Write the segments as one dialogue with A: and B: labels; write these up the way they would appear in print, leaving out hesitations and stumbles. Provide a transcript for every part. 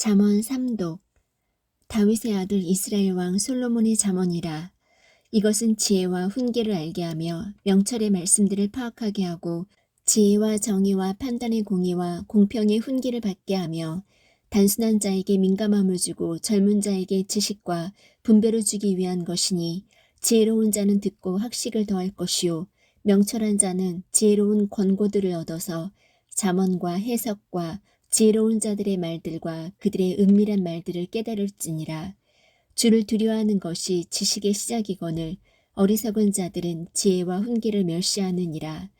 A: 잠언 3독. 다윗의 아들 이스라엘 왕 솔로몬의 잠언이라. 이것은 지혜와 훈계를 알게 하며 명철의 말씀들을 파악하게 하고 지혜와 정의와 판단의 공의와 공평의 훈계를 받게 하며 단순한 자에게 민감함을 주고 젊은 자에게 지식과 분별을 주기 위한 것이니, 지혜로운 자는 듣고 학식을 더할 것이요 명철한 자는 지혜로운 권고들을 얻어서 잠언과 해석과 지혜로운 자들의 말들과 그들의 은밀한 말들을 깨달을지니라. 주를 두려워하는 것이 지식의 시작이거늘 어리석은 자들은 지혜와 훈계를 멸시하느니라.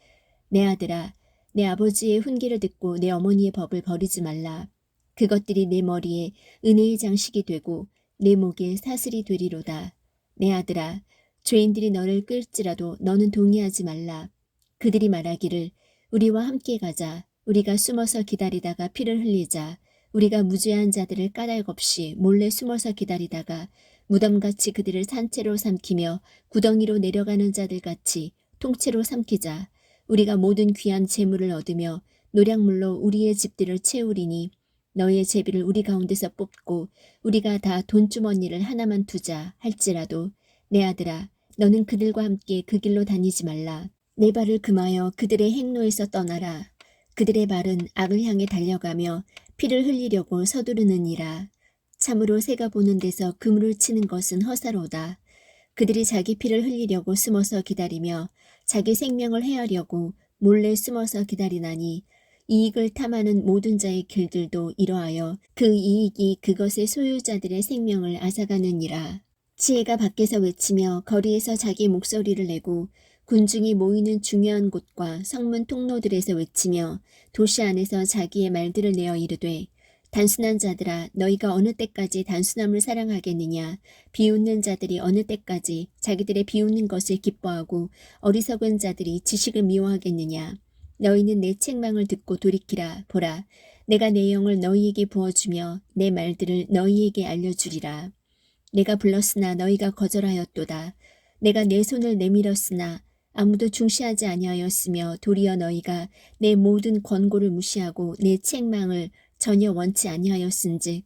A: 내 아들아, 내 아버지의 훈계를 듣고 내 어머니의 법을 버리지 말라. 그것들이 내 머리에 은혜의 장식이 되고 내 목에 사슬이 되리로다. 내 아들아, 죄인들이 너를 끌지라도 너는 동의하지 말라. 그들이 말하기를 우리와 함께 가자. 우리가 숨어서 기다리다가 피를 흘리자. 우리가 무죄한 자들을 까닭 없이 몰래 숨어서 기다리다가 무덤같이 그들을 산채로 삼키며 구덩이로 내려가는 자들같이 통째로 삼키자. 우리가 모든 귀한 재물을 얻으며 노량물로 우리의 집들을 채우리니 너희의 제비를 우리 가운데서 뽑고 우리가 다 돈주머니를 하나만 두자 할지라도 내 아들아, 너는 그들과 함께 그 길로 다니지 말라. 내 발을 금하여 그들의 행로에서 떠나라. 그들의 발은 악을 향해 달려가며 피를 흘리려고 서두르느니라. 참으로 새가 보는 데서 그물을 치는 것은 허사로다. 그들이 자기 피를 흘리려고 숨어서 기다리며 자기 생명을 해하려고 몰래 숨어서 기다리나니, 이익을 탐하는 모든 자의 길들도 이러하여 그 이익이 그것의 소유자들의 생명을 앗아가느니라. 지혜가 밖에서 외치며 거리에서 자기 목소리를 내고 군중이 모이는 중요한 곳과 성문 통로들에서 외치며 도시 안에서 자기의 말들을 내어 이르되, 단순한 자들아, 너희가 어느 때까지 단순함을 사랑하겠느냐. 비웃는 자들이 어느 때까지 자기들의 비웃는 것을 기뻐하고 어리석은 자들이 지식을 미워하겠느냐. 너희는 내 책망을 듣고 돌이키라. 보라, 내가 내 영을 너희에게 부어주며 내 말들을 너희에게 알려주리라. 내가 불렀으나 너희가 거절하였도다. 내가 내 손을 내밀었으나 아무도 중시하지 아니하였으며 도리어 너희가 내 모든 권고를 무시하고 내 책망을 전혀 원치 아니하였은즉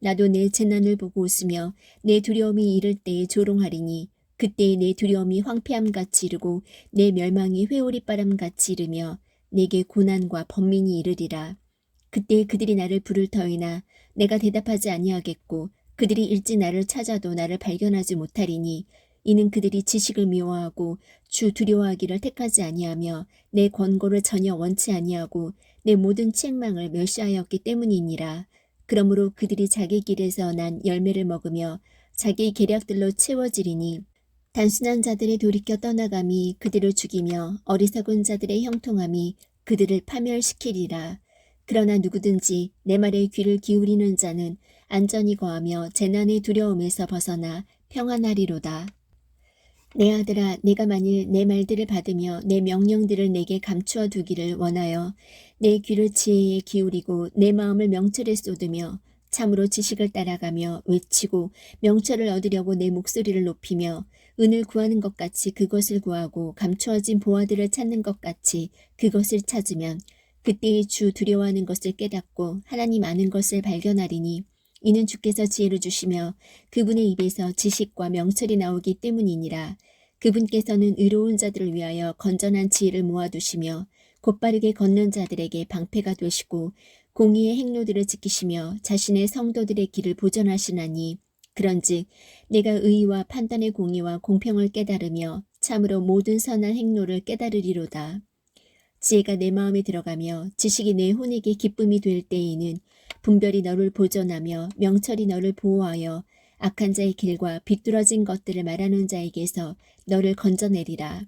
A: 나도 내 재난을 보고 웃으며 내 두려움이 이를 때에 조롱하리니, 그때에 내 두려움이 황폐함같이 이르고 내 멸망이 회오리바람같이 이르며 내게 고난과 번민이 이르리라. 그때 그들이 나를 부를 터이나 내가 대답하지 아니하겠고 그들이 일찍 나를 찾아도 나를 발견하지 못하리니, 이는 그들이 지식을 미워하고 주 두려워하기를 택하지 아니하며 내 권고를 전혀 원치 아니하고 내 모든 책망을 멸시하였기 때문이니라. 그러므로 그들이 자기 길에서 난 열매를 먹으며 자기 계략들로 채워지리니, 단순한 자들의 돌이켜 떠나감이 그들을 죽이며 어리석은 자들의 형통함이 그들을 파멸시키리라. 그러나 누구든지 내 말에 귀를 기울이는 자는 안전히 거하며 재난의 두려움에서 벗어나 평안하리로다. 내 아들아, 내가 만일 내 말들을 받으며 내 명령들을 내게 감추어 두기를 원하여 내 귀를 지혜에 기울이고 내 마음을 명철에 쏟으며 참으로 지식을 따라가며 외치고 명철을 얻으려고 내 목소리를 높이며 은을 구하는 것 같이 그것을 구하고 감추어진 보화들을 찾는 것 같이 그것을 찾으면, 그때의 주 두려워하는 것을 깨닫고 하나님 아는 것을 발견하리니, 이는 주께서 지혜를 주시며 그분의 입에서 지식과 명철이 나오기 때문이니라. 그분께서는 의로운 자들을 위하여 건전한 지혜를 모아두시며 곧바르게 걷는 자들에게 방패가 되시고 공의의 행로들을 지키시며 자신의 성도들의 길을 보전하시나니, 그런즉 내가 의와 판단의 공의와 공평을 깨달으며 참으로 모든 선한 행로를 깨달으리로다. 지혜가 내 마음에 들어가며 지식이 내 혼에게 기쁨이 될 때에는 분별이 너를 보존하며 명철이 너를 보호하여 악한 자의 길과 비뚤어진 것들을 말하는 자에게서 너를 건져내리라.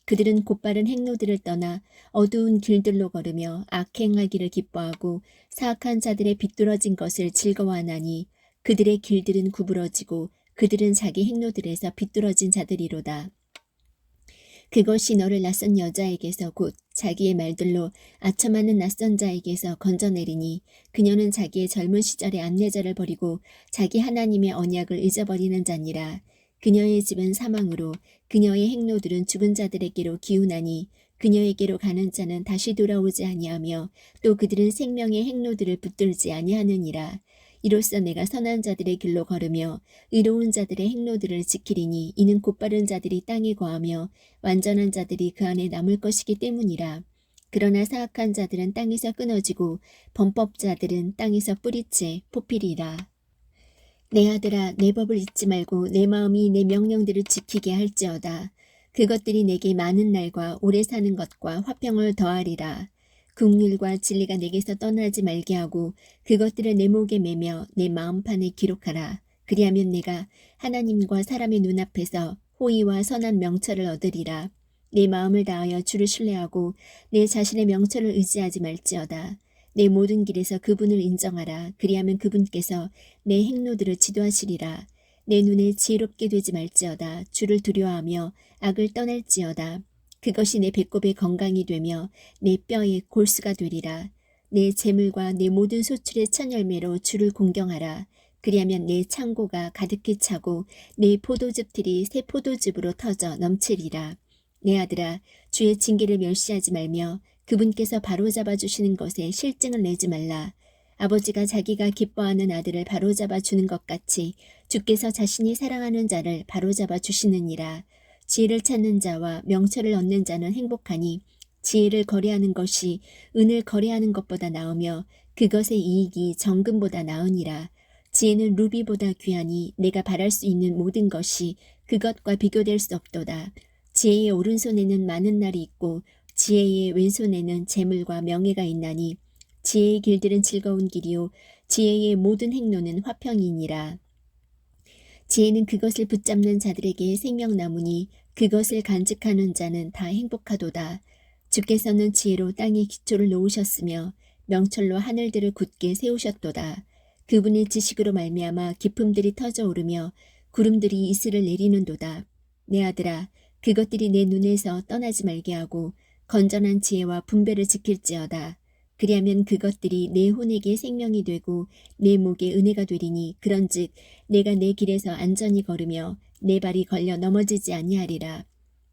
A: 그들은 곧바른 행로들을 떠나 어두운 길들로 걸으며 악행하기를 기뻐하고 사악한 자들의 비뚤어진 것을 즐거워하나니, 그들의 길들은 구부러지고 그들은 자기 행로들에서 비뚤어진 자들이로다. 그것이 너를 낯선 여자에게서 곧 자기의 말들로 아첨하는 낯선 자에게서 건져내리니, 그녀는 자기의 젊은 시절의 암내자를 버리고 자기 하나님의 언약을 잊어버리는 자니라. 그녀의 집은 사망으로 그녀의 행로들은 죽은 자들에게로 기우나니, 그녀에게로 가는 자는 다시 돌아오지 아니하며 또 그들은 생명의 행로들을 붙들지 아니하느니라. 이로써 내가 선한 자들의 길로 걸으며 의로운 자들의 행로들을 지키리니 이는 곧바른 자들이 땅에 거하며 완전한 자들이 그 안에 남을 것이기 때문이라. 그러나 사악한 자들은 땅에서 끊어지고 범법자들은 땅에서 뿌리째 뽑히리라. 내 아들아, 내 법을 잊지 말고 내 마음이 내 명령들을 지키게 할지어다. 그것들이 내게 많은 날과 오래 사는 것과 화평을 더하리라. 긍휼과 진리가 내게서 떠나지 말게 하고 그것들을 내 목에 매며 내 마음판에 기록하라. 그리하면 내가 하나님과 사람의 눈앞에서 호의와 선한 명철을 얻으리라. 내 마음을 다하여 주를 신뢰하고 내 자신의 명철을 의지하지 말지어다. 내 모든 길에서 그분을 인정하라. 그리하면 그분께서 내 행로들을 지도하시리라. 내 눈에 지혜롭게 되지 말지어다. 주를 두려워하며 악을 떠날지어다. 그것이 내 배꼽의 건강이 되며 내 뼈의 골수가 되리라. 내 재물과 내 모든 소출의 첫 열매로 주를 공경하라. 그리하면 내 창고가 가득히 차고 내 포도즙들이 새 포도즙으로 터져 넘치리라. 내 아들아, 주의 징계를 멸시하지 말며 그분께서 바로잡아 주시는 것에 실증을 내지 말라. 아버지가 자기가 기뻐하는 아들을 바로잡아 주는 것 같이 주께서 자신이 사랑하는 자를 바로잡아 주시느니라. 지혜를 찾는 자와 명철을 얻는 자는 행복하니 지혜를 거래하는 것이 은을 거래하는 것보다 나으며 그것의 이익이 정금보다 나으니라. 지혜는 루비보다 귀하니 내가 바랄 수 있는 모든 것이 그것과 비교될 수 없도다. 지혜의 오른손에는 많은 날이 있고 지혜의 왼손에는 재물과 명예가 있나니 지혜의 길들은 즐거운 길이요 지혜의 모든 행로는 화평이니라. 지혜는 그것을 붙잡는 자들에게 생명나무니 그것을 간직하는 자는 다 행복하도다. 주께서는 지혜로 땅의 기초를 놓으셨으며 명철로 하늘들을 굳게 세우셨도다. 그분의 지식으로 말미암아 깊음들이 터져 오르며 구름들이 이슬을 내리는도다. 내 아들아, 그것들이 내 눈에서 떠나지 말게 하고 건전한 지혜와 분별을 지킬지어다. 그리하면 그것들이 내 혼에게 생명이 되고 내 목에 은혜가 되리니 그런즉 내가 내 길에서 안전히 걸으며 내 발이 걸려 넘어지지 아니하리라.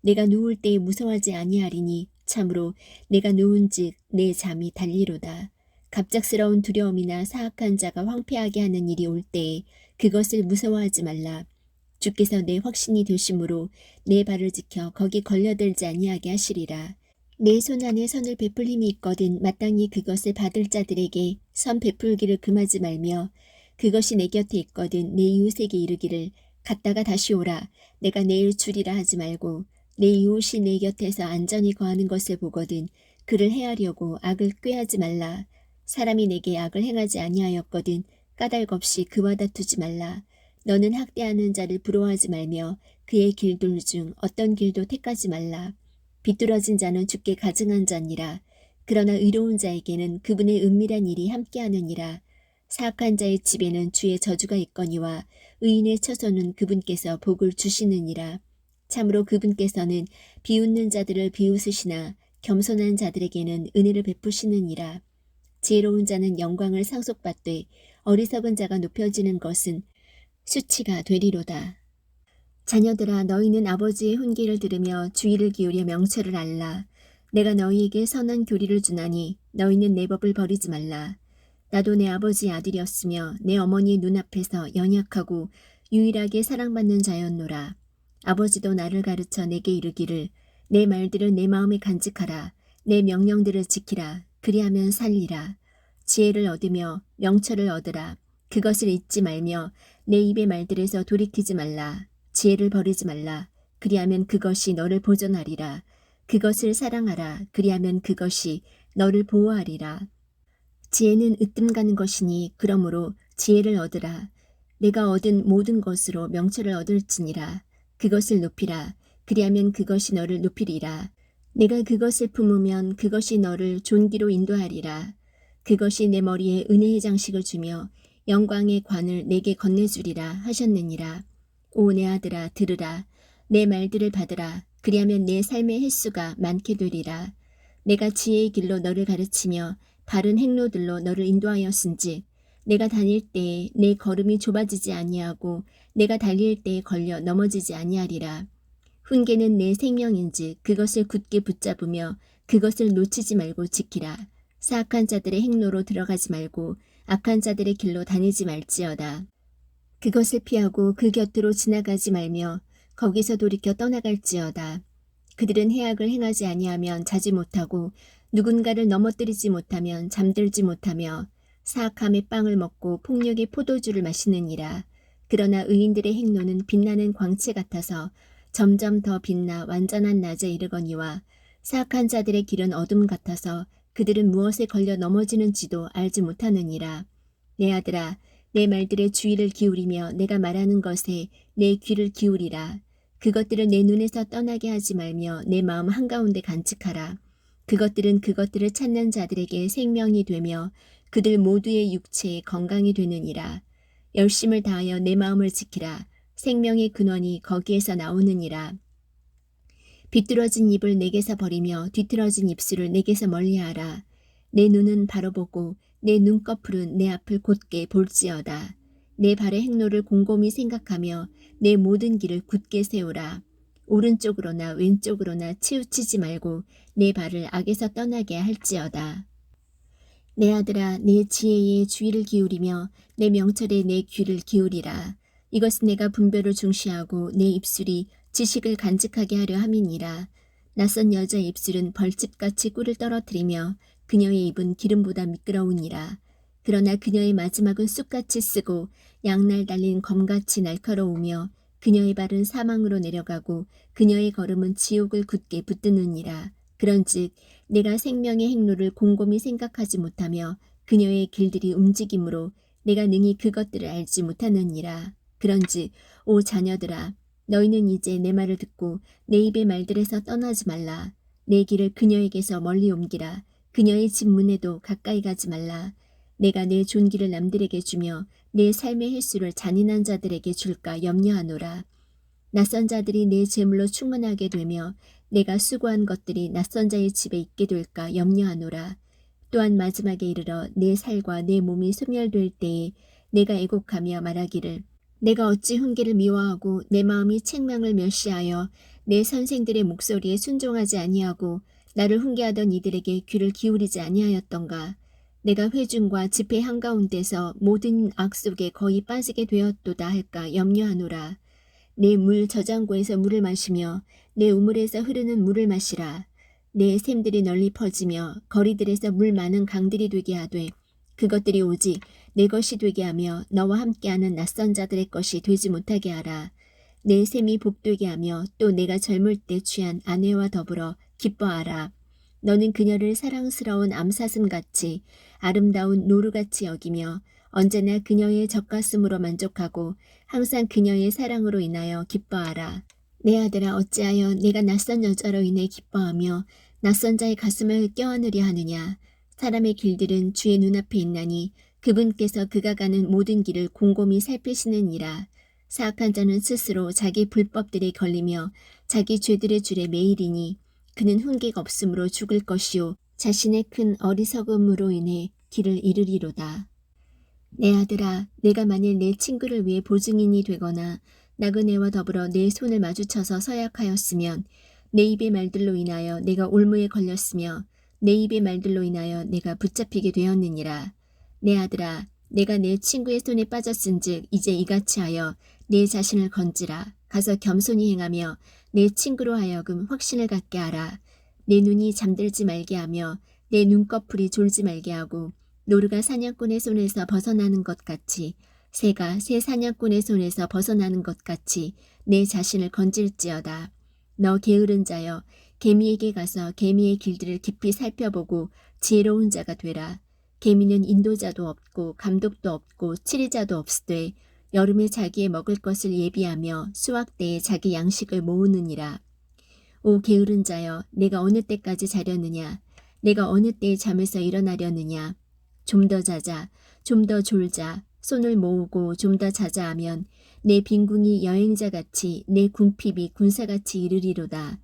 A: 내가 누울 때에 무서워하지 아니하리니 참으로 내가 누운즉 내 잠이 달리로다. 갑작스러운 두려움이나 사악한 자가 황폐하게 하는 일이 올 때에 그것을 무서워하지 말라. 주께서 내 확신이 되심으로 내 발을 지켜 거기 걸려들지 아니하게 하시리라. 내 손 안에 선을 베풀 힘이 있거든 마땅히 그것을 받을 자들에게 선 베풀기를 금하지 말며 그것이 내 곁에 있거든 내 이웃에게 이르기를 갔다가 다시 오라. 내가 내일 주리라 하지 말고 내 이웃이 내 곁에서 안전히 거하는 것을 보거든 그를 해하려고 악을 꾀하지 말라. 사람이 내게 악을 행하지 아니하였거든 까닭 없이 그와 다투지 말라. 너는 학대하는 자를 부러워하지 말며 그의 길들 중 어떤 길도 택하지 말라. 비뚤어진 자는 주께 가증한 자니라. 그러나 의로운 자에게는 그분의 은밀한 일이 함께하느니라. 사악한 자의 집에는 주의 저주가 있거니와 의인의 처소는 그분께서 복을 주시느니라. 참으로 그분께서는 비웃는 자들을 비웃으시나 겸손한 자들에게는 은혜를 베푸시느니라. 지혜로운 자는 영광을 상속받되 어리석은 자가 높여지는 것은 수치가 되리로다. 자녀들아, 너희는 아버지의 훈계를 들으며 주의를 기울여 명철을 알라. 내가 너희에게 선한 교리를 주나니 너희는 내 법을 버리지 말라. 나도 내 아버지의 아들이었으며 내 어머니의 눈앞에서 연약하고 유일하게 사랑받는 자였노라. 아버지도 나를 가르쳐 내게 이르기를 내 말들을 내 마음에 간직하라. 내 명령들을 지키라. 그리하면 살리라. 지혜를 얻으며 명철을 얻으라. 그것을 잊지 말며 내 입의 말들에서 돌이키지 말라. 지혜를 버리지 말라. 그리하면 그것이 너를 보존하리라. 그것을 사랑하라. 그리하면 그것이 너를 보호하리라. 지혜는 으뜸 가는 것이니 그러므로 지혜를 얻으라. 내가 얻은 모든 것으로 명철을 얻을지니라. 그것을 높이라. 그리하면 그것이 너를 높이리라. 내가 그것을 품으면 그것이 너를 존귀로 인도하리라. 그것이 내 머리에 은혜의 장식을 주며 영광의 관을 내게 건네주리라 하셨느니라. 오 내 아들아, 들으라. 내 말들을 받으라. 그리하면 내 삶의 횟수가 많게 되리라. 내가 지혜의 길로 너를 가르치며 바른 행로들로 너를 인도하였은즉 내가 다닐 때에 내 걸음이 좁아지지 아니하고 내가 달릴 때에 걸려 넘어지지 아니하리라. 훈계는 내 생명인즉 그것을 굳게 붙잡으며 그것을 놓치지 말고 지키라. 사악한 자들의 행로로 들어가지 말고 악한 자들의 길로 다니지 말지어다. 그것을 피하고 그 곁으로 지나가지 말며 거기서 돌이켜 떠나갈지어다. 그들은 해악을 행하지 아니하면 자지 못하고 누군가를 넘어뜨리지 못하면 잠들지 못하며 사악함의 빵을 먹고 폭력의 포도주를 마시느니라. 그러나 의인들의 행로는 빛나는 광채 같아서 점점 더 빛나 완전한 낮에 이르거니와 사악한 자들의 길은 어둠 같아서 그들은 무엇에 걸려 넘어지는지도 알지 못하느니라. 내 아들아, 내 말들에 주의를 기울이며 내가 말하는 것에 내 귀를 기울이라. 그것들을 내 눈에서 떠나게 하지 말며 내 마음 한가운데 간직하라. 그것들은 그것들을 찾는 자들에게 생명이 되며 그들 모두의 육체에 건강이 되느니라. 열심을 다하여 내 마음을 지키라. 생명의 근원이 거기에서 나오느니라. 비뚤어진 입을 내게서 버리며 뒤틀어진 입술을 내게서 멀리하라. 내 눈은 바로 보고 내 눈꺼풀은 내 앞을 곧게 볼지어다. 내 발의 행로를 곰곰이 생각하며 내 모든 길을 굳게 세우라. 오른쪽으로나 왼쪽으로나 치우치지 말고 내 발을 악에서 떠나게 할지어다. 내 아들아, 내 지혜에 주의를 기울이며 내 명철에 내 귀를 기울이라. 이것은 내가 분별을 중시하고 내 입술이 지식을 간직하게 하려 함이니라. 낯선 여자의 입술은 벌집같이 꿀을 떨어뜨리며 그녀의 입은 기름보다 미끄러우니라. 그러나 그녀의 마지막은 쑥같이 쓰고 양날 달린 검같이 날카로우며 그녀의 발은 사망으로 내려가고 그녀의 걸음은 지옥을 굳게 붙드느니라. 그런즉 내가 생명의 행로를 곰곰이 생각하지 못하며 그녀의 길들이 움직이므로 내가 능히 그것들을 알지 못하느니라. 그런즉 오 자녀들아, 너희는 이제 내 말을 듣고 내 입의 말들에서 떠나지 말라. 내 길을 그녀에게서 멀리 옮기라. 그녀의 집 문에도 가까이 가지 말라. 내가 내 존귀를 남들에게 주며 내 삶의 횟수를 잔인한 자들에게 줄까 염려하노라. 낯선 자들이 내 재물로 충만하게 되며 내가 수고한 것들이 낯선 자의 집에 있게 될까 염려하노라. 또한 마지막에 이르러 내 살과 내 몸이 소멸될 때에 내가 애곡하며 말하기를 내가 어찌 훈계를 미워하고 내 마음이 책망을 멸시하여 내 선생들의 목소리에 순종하지 아니하고 나를 훈계하던 이들에게 귀를 기울이지 아니하였던가. 내가 회중과 집회 한가운데서 모든 악 속에 거의 빠지게 되었도다 할까 염려하노라. 내 물 저장고에서 물을 마시며 내 우물에서 흐르는 물을 마시라. 내 샘들이 널리 퍼지며 거리들에서 물 많은 강들이 되게 하되 그것들이 오직 내 것이 되게 하며 너와 함께하는 낯선 자들의 것이 되지 못하게 하라. 내 샘이 복되게 하며 또 내가 젊을 때 취한 아내와 더불어 기뻐하라. 너는 그녀를 사랑스러운 암사슴같이 아름다운 노루같이 여기며 언제나 그녀의 젖가슴으로 만족하고 항상 그녀의 사랑으로 인하여 기뻐하라. 내 아들아, 어찌하여 내가 낯선 여자로 인해 기뻐하며 낯선 자의 가슴을 껴안으려 하느냐. 사람의 길들은 주의 눈앞에 있나니 그분께서 그가 가는 모든 길을 곰곰이 살피시느니라. 사악한 자는 스스로 자기 불법들에 걸리며 자기 죄들의 줄에 매이리니 그는 훈계가 없으므로 죽을 것이요 자신의 큰 어리석음으로 인해 길을 잃으리로다. 내 아들아, 내가 만일 내 친구를 위해 보증인이 되거나 나그네와 더불어 내 손을 마주쳐서 서약하였으면 내 입의 말들로 인하여 내가 올무에 걸렸으며 내 입의 말들로 인하여 내가 붙잡히게 되었느니라. 내 아들아, 내가 내 친구의 손에 빠졌은즉 이제 이같이 하여 내 자신을 건지라. 가서 겸손히 행하며 내 친구로 하여금 확신을 갖게 하라. 내 눈이 잠들지 말게 하며 내 눈꺼풀이 졸지 말게 하고 노루가 사냥꾼의 손에서 벗어나는 것 같이 새가 새 사냥꾼의 손에서 벗어나는 것 같이 내 자신을 건질지어다. 너 게으른 자여, 개미에게 가서 개미의 길들을 깊이 살펴보고 지혜로운 자가 되라. 개미는 인도자도 없고 감독도 없고 치리자도 없으되 여름에 자기의 먹을 것을 예비하며 수확 때에 자기 양식을 모으느니라. 오 게으른 자여, 내가 어느 때까지 자려느냐. 내가 어느 때에 잠에서 일어나려느냐. 좀 더 자자, 좀 더 졸자. 손을 모으고 좀 더 자자 하면 내 빈궁이 여행자같이 내 궁핍이 군사같이 이르리로다.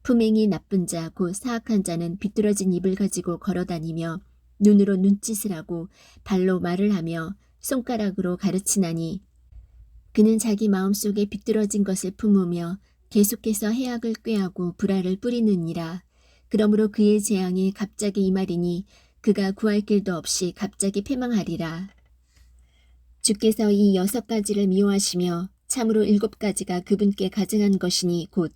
A: 품행이 나쁜 자 곧 사악한 자는 비뚤어진 입을 가지고 걸어다니며 눈으로 눈짓을 하고 발로 말을 하며 손가락으로 가르치나니 그는 자기 마음속에 비뚤어진 것을 품으며 계속해서 해악을 꾀하고 불화를 뿌리느니라. 그러므로 그의 재앙이 갑자기 임하리니 그가 구할 길도 없이 갑자기 패망하리라. 주께서 이 6가지를 미워하시며 참으로 7가지가 그분께 가증한 것이니 곧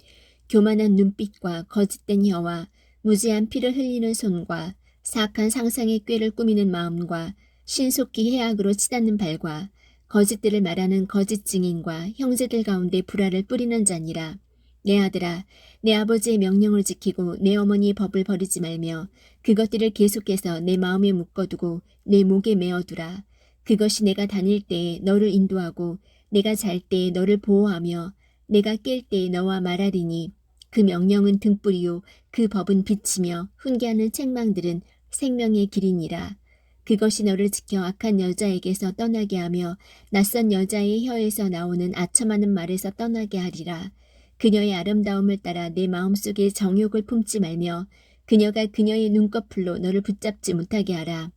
A: 교만한 눈빛과 거짓된 혀와 무지한 피를 흘리는 손과 사악한 상상의 꾀를 꾸미는 마음과 신속히 해악으로 치닫는 발과 거짓들을 말하는 거짓 증인과 형제들 가운데 불화를 뿌리는 자니라. 내 아들아, 내 아버지의 명령을 지키고 내 어머니의 법을 버리지 말며 그것들을 계속해서 내 마음에 묶어두고 내 목에 메어두라. 그것이 내가 다닐 때에 너를 인도하고 내가 잘 때에 너를 보호하며 내가 깰 때에 너와 말하리니 그 명령은 등불이요 그 법은 빛이며 훈계하는 책망들은 생명의 길이니라. 그것이 너를 지켜 악한 여자에게서 떠나게 하며 낯선 여자의 혀에서 나오는 아첨하는 말에서 떠나게 하리라. 그녀의 아름다움을 따라 내 마음속에 정욕을 품지 말며 그녀가 그녀의 눈꺼풀로 너를 붙잡지 못하게 하라.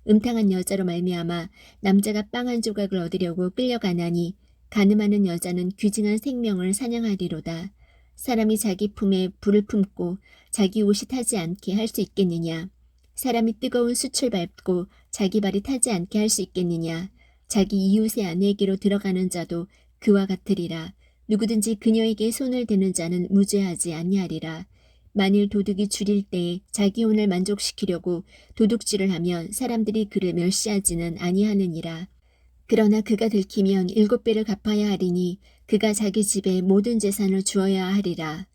A: 음탕한 여자로 말미암아 남자가 빵 한 조각을 얻으려고 끌려가나니 가늠하는 여자는 귀증한 생명을 사냥하리로다. 사람이 자기 품에 불을 품고 자기 옷이 타지 않게 할 수 있겠느냐? 사람이 뜨거운 숯을 밟고 자기 발이 타지 않게 할 수 있겠느냐? 자기 이웃의 아내에게로 들어가는 자도 그와 같으리라. 누구든지 그녀에게 손을 대는 자는 무죄하지 아니하리라. 만일 도둑이 줄일 때에 자기 혼을 만족시키려고 도둑질을 하면 사람들이 그를 멸시하지는 아니하느니라. 그러나 그가 들키면 7배를 갚아야 하리니 그가 자기 집에 모든 재산을 주어야 하리라.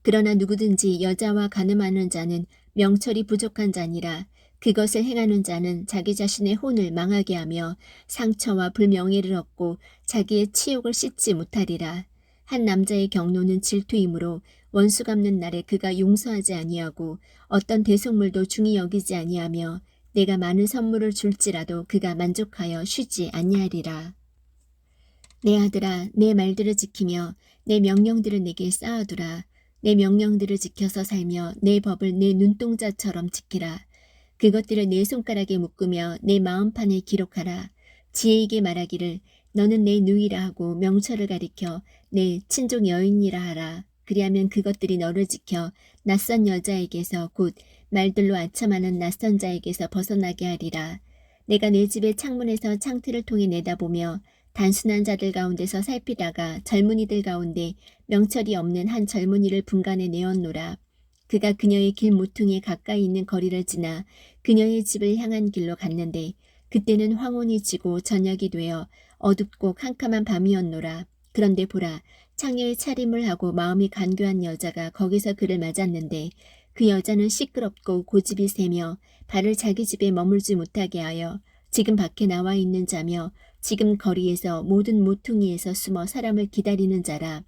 A: 그러나 누구든지 여자와 간음하는 자는 명철이 부족한 자니라. 그것을 행하는 자는 자기 자신의 혼을 망하게 하며 상처와 불명예를 얻고 자기의 치욕을 씻지 못하리라. 한 남자의 경노는 질투이므로 원수 갚는 날에 그가 용서하지 아니하고 어떤 대속물도 중히 여기지 아니하며 내가 많은 선물을 줄지라도 그가 만족하여 쉬지 아니하리라. 내 아들아, 내 말들을 지키며 내 명령들을 내게 쌓아두라. 내 명령들을 지켜서 살며 내 법을 내 눈동자처럼 지키라. 그것들을 내 손가락에 묶으며 내 마음판에 기록하라. 지혜에게 말하기를 너는 내 누이라 하고 명철을 가리켜 내 친족 여인이라 하라. 그리하면 그것들이 너를 지켜 낯선 여자에게서 곧 말들로 아첨하는 낯선 자에게서 벗어나게 하리라. 내가 내 집의 창문에서 창틀을 통해 내다보며 단순한 자들 가운데서 살피다가 젊은이들 가운데 명철이 없는 한 젊은이를 분간해 내었노라. 그가 그녀의 길 모퉁이에 가까이 있는 거리를 지나 그녀의 집을 향한 길로 갔는데 그때는 황혼이 지고 저녁이 되어 어둡고 캄캄한 밤이었노라. 그런데 보라, 창녀의 차림을 하고 마음이 간교한 여자가 거기서 그를 맞았는데 그 여자는 시끄럽고 고집이 세며 발을 자기 집에 머물지 못하게 하여 지금 밖에 나와 있는 자며 지금 거리에서 모든 모퉁이에서 숨어 사람을 기다리는 자라.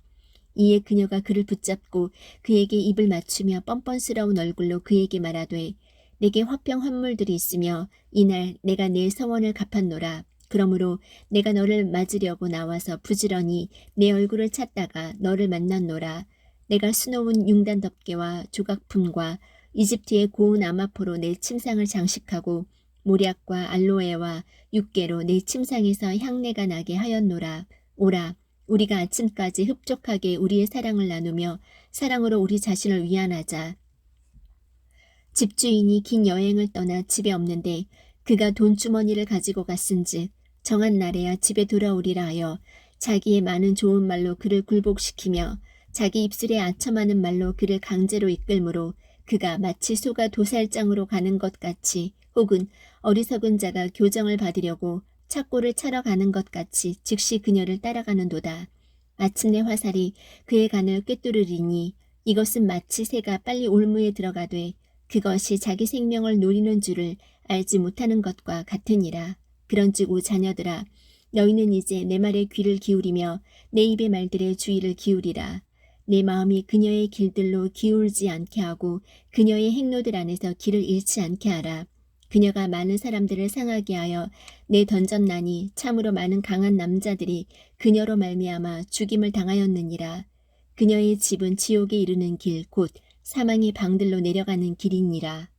A: 이에 그녀가 그를 붙잡고 그에게 입을 맞추며 뻔뻔스러운 얼굴로 그에게 말하되 내게 화평 환물들이 있으며 이날 내가 내 서원을 갚았노라. 그러므로 내가 너를 맞으려고 나와서 부지런히 내 얼굴을 찾다가 너를 만났노라. 내가 수놓은 융단 덮개와 조각품과 이집트의 고운 아마포로 내 침상을 장식하고 모략과 알로에와 육개로 내 침상에서 향내가 나게 하였노라. 오라, 우리가 아침까지 흡족하게 우리의 사랑을 나누며 사랑으로 우리 자신을 위안하자. 집주인이 긴 여행을 떠나 집에 없는데 그가 돈주머니를 가지고 갔은즉 정한 날에야 집에 돌아오리라 하여 자기의 많은 좋은 말로 그를 굴복시키며 자기 입술에 아첨하는 말로 그를 강제로 이끌므로 그가 마치 소가 도살장으로 가는 것 같이 혹은 어리석은 자가 교정을 받으려고 착고를 차러 가는 것 같이 즉시 그녀를 따라가는도다. 마침내 화살이 그의 간을 꿰뚫으리니 이것은 마치 새가 빨리 올무에 들어가되 그것이 자기 생명을 노리는 줄을 알지 못하는 것과 같으니라. 그런즉 오 자녀들아, 너희는 이제 내 말에 귀를 기울이며 내 입의 말들에 주의를 기울이라. 내 마음이 그녀의 길들로 기울지 않게 하고 그녀의 행로들 안에서 길을 잃지 않게 하라. 그녀가 많은 사람들을 상하게 하여 내 던졌나니 참으로 많은 강한 남자들이 그녀로 말미암아 죽임을 당하였느니라. 그녀의 집은 지옥에 이르는 길 곧 사망의 방들로 내려가는 길이니라.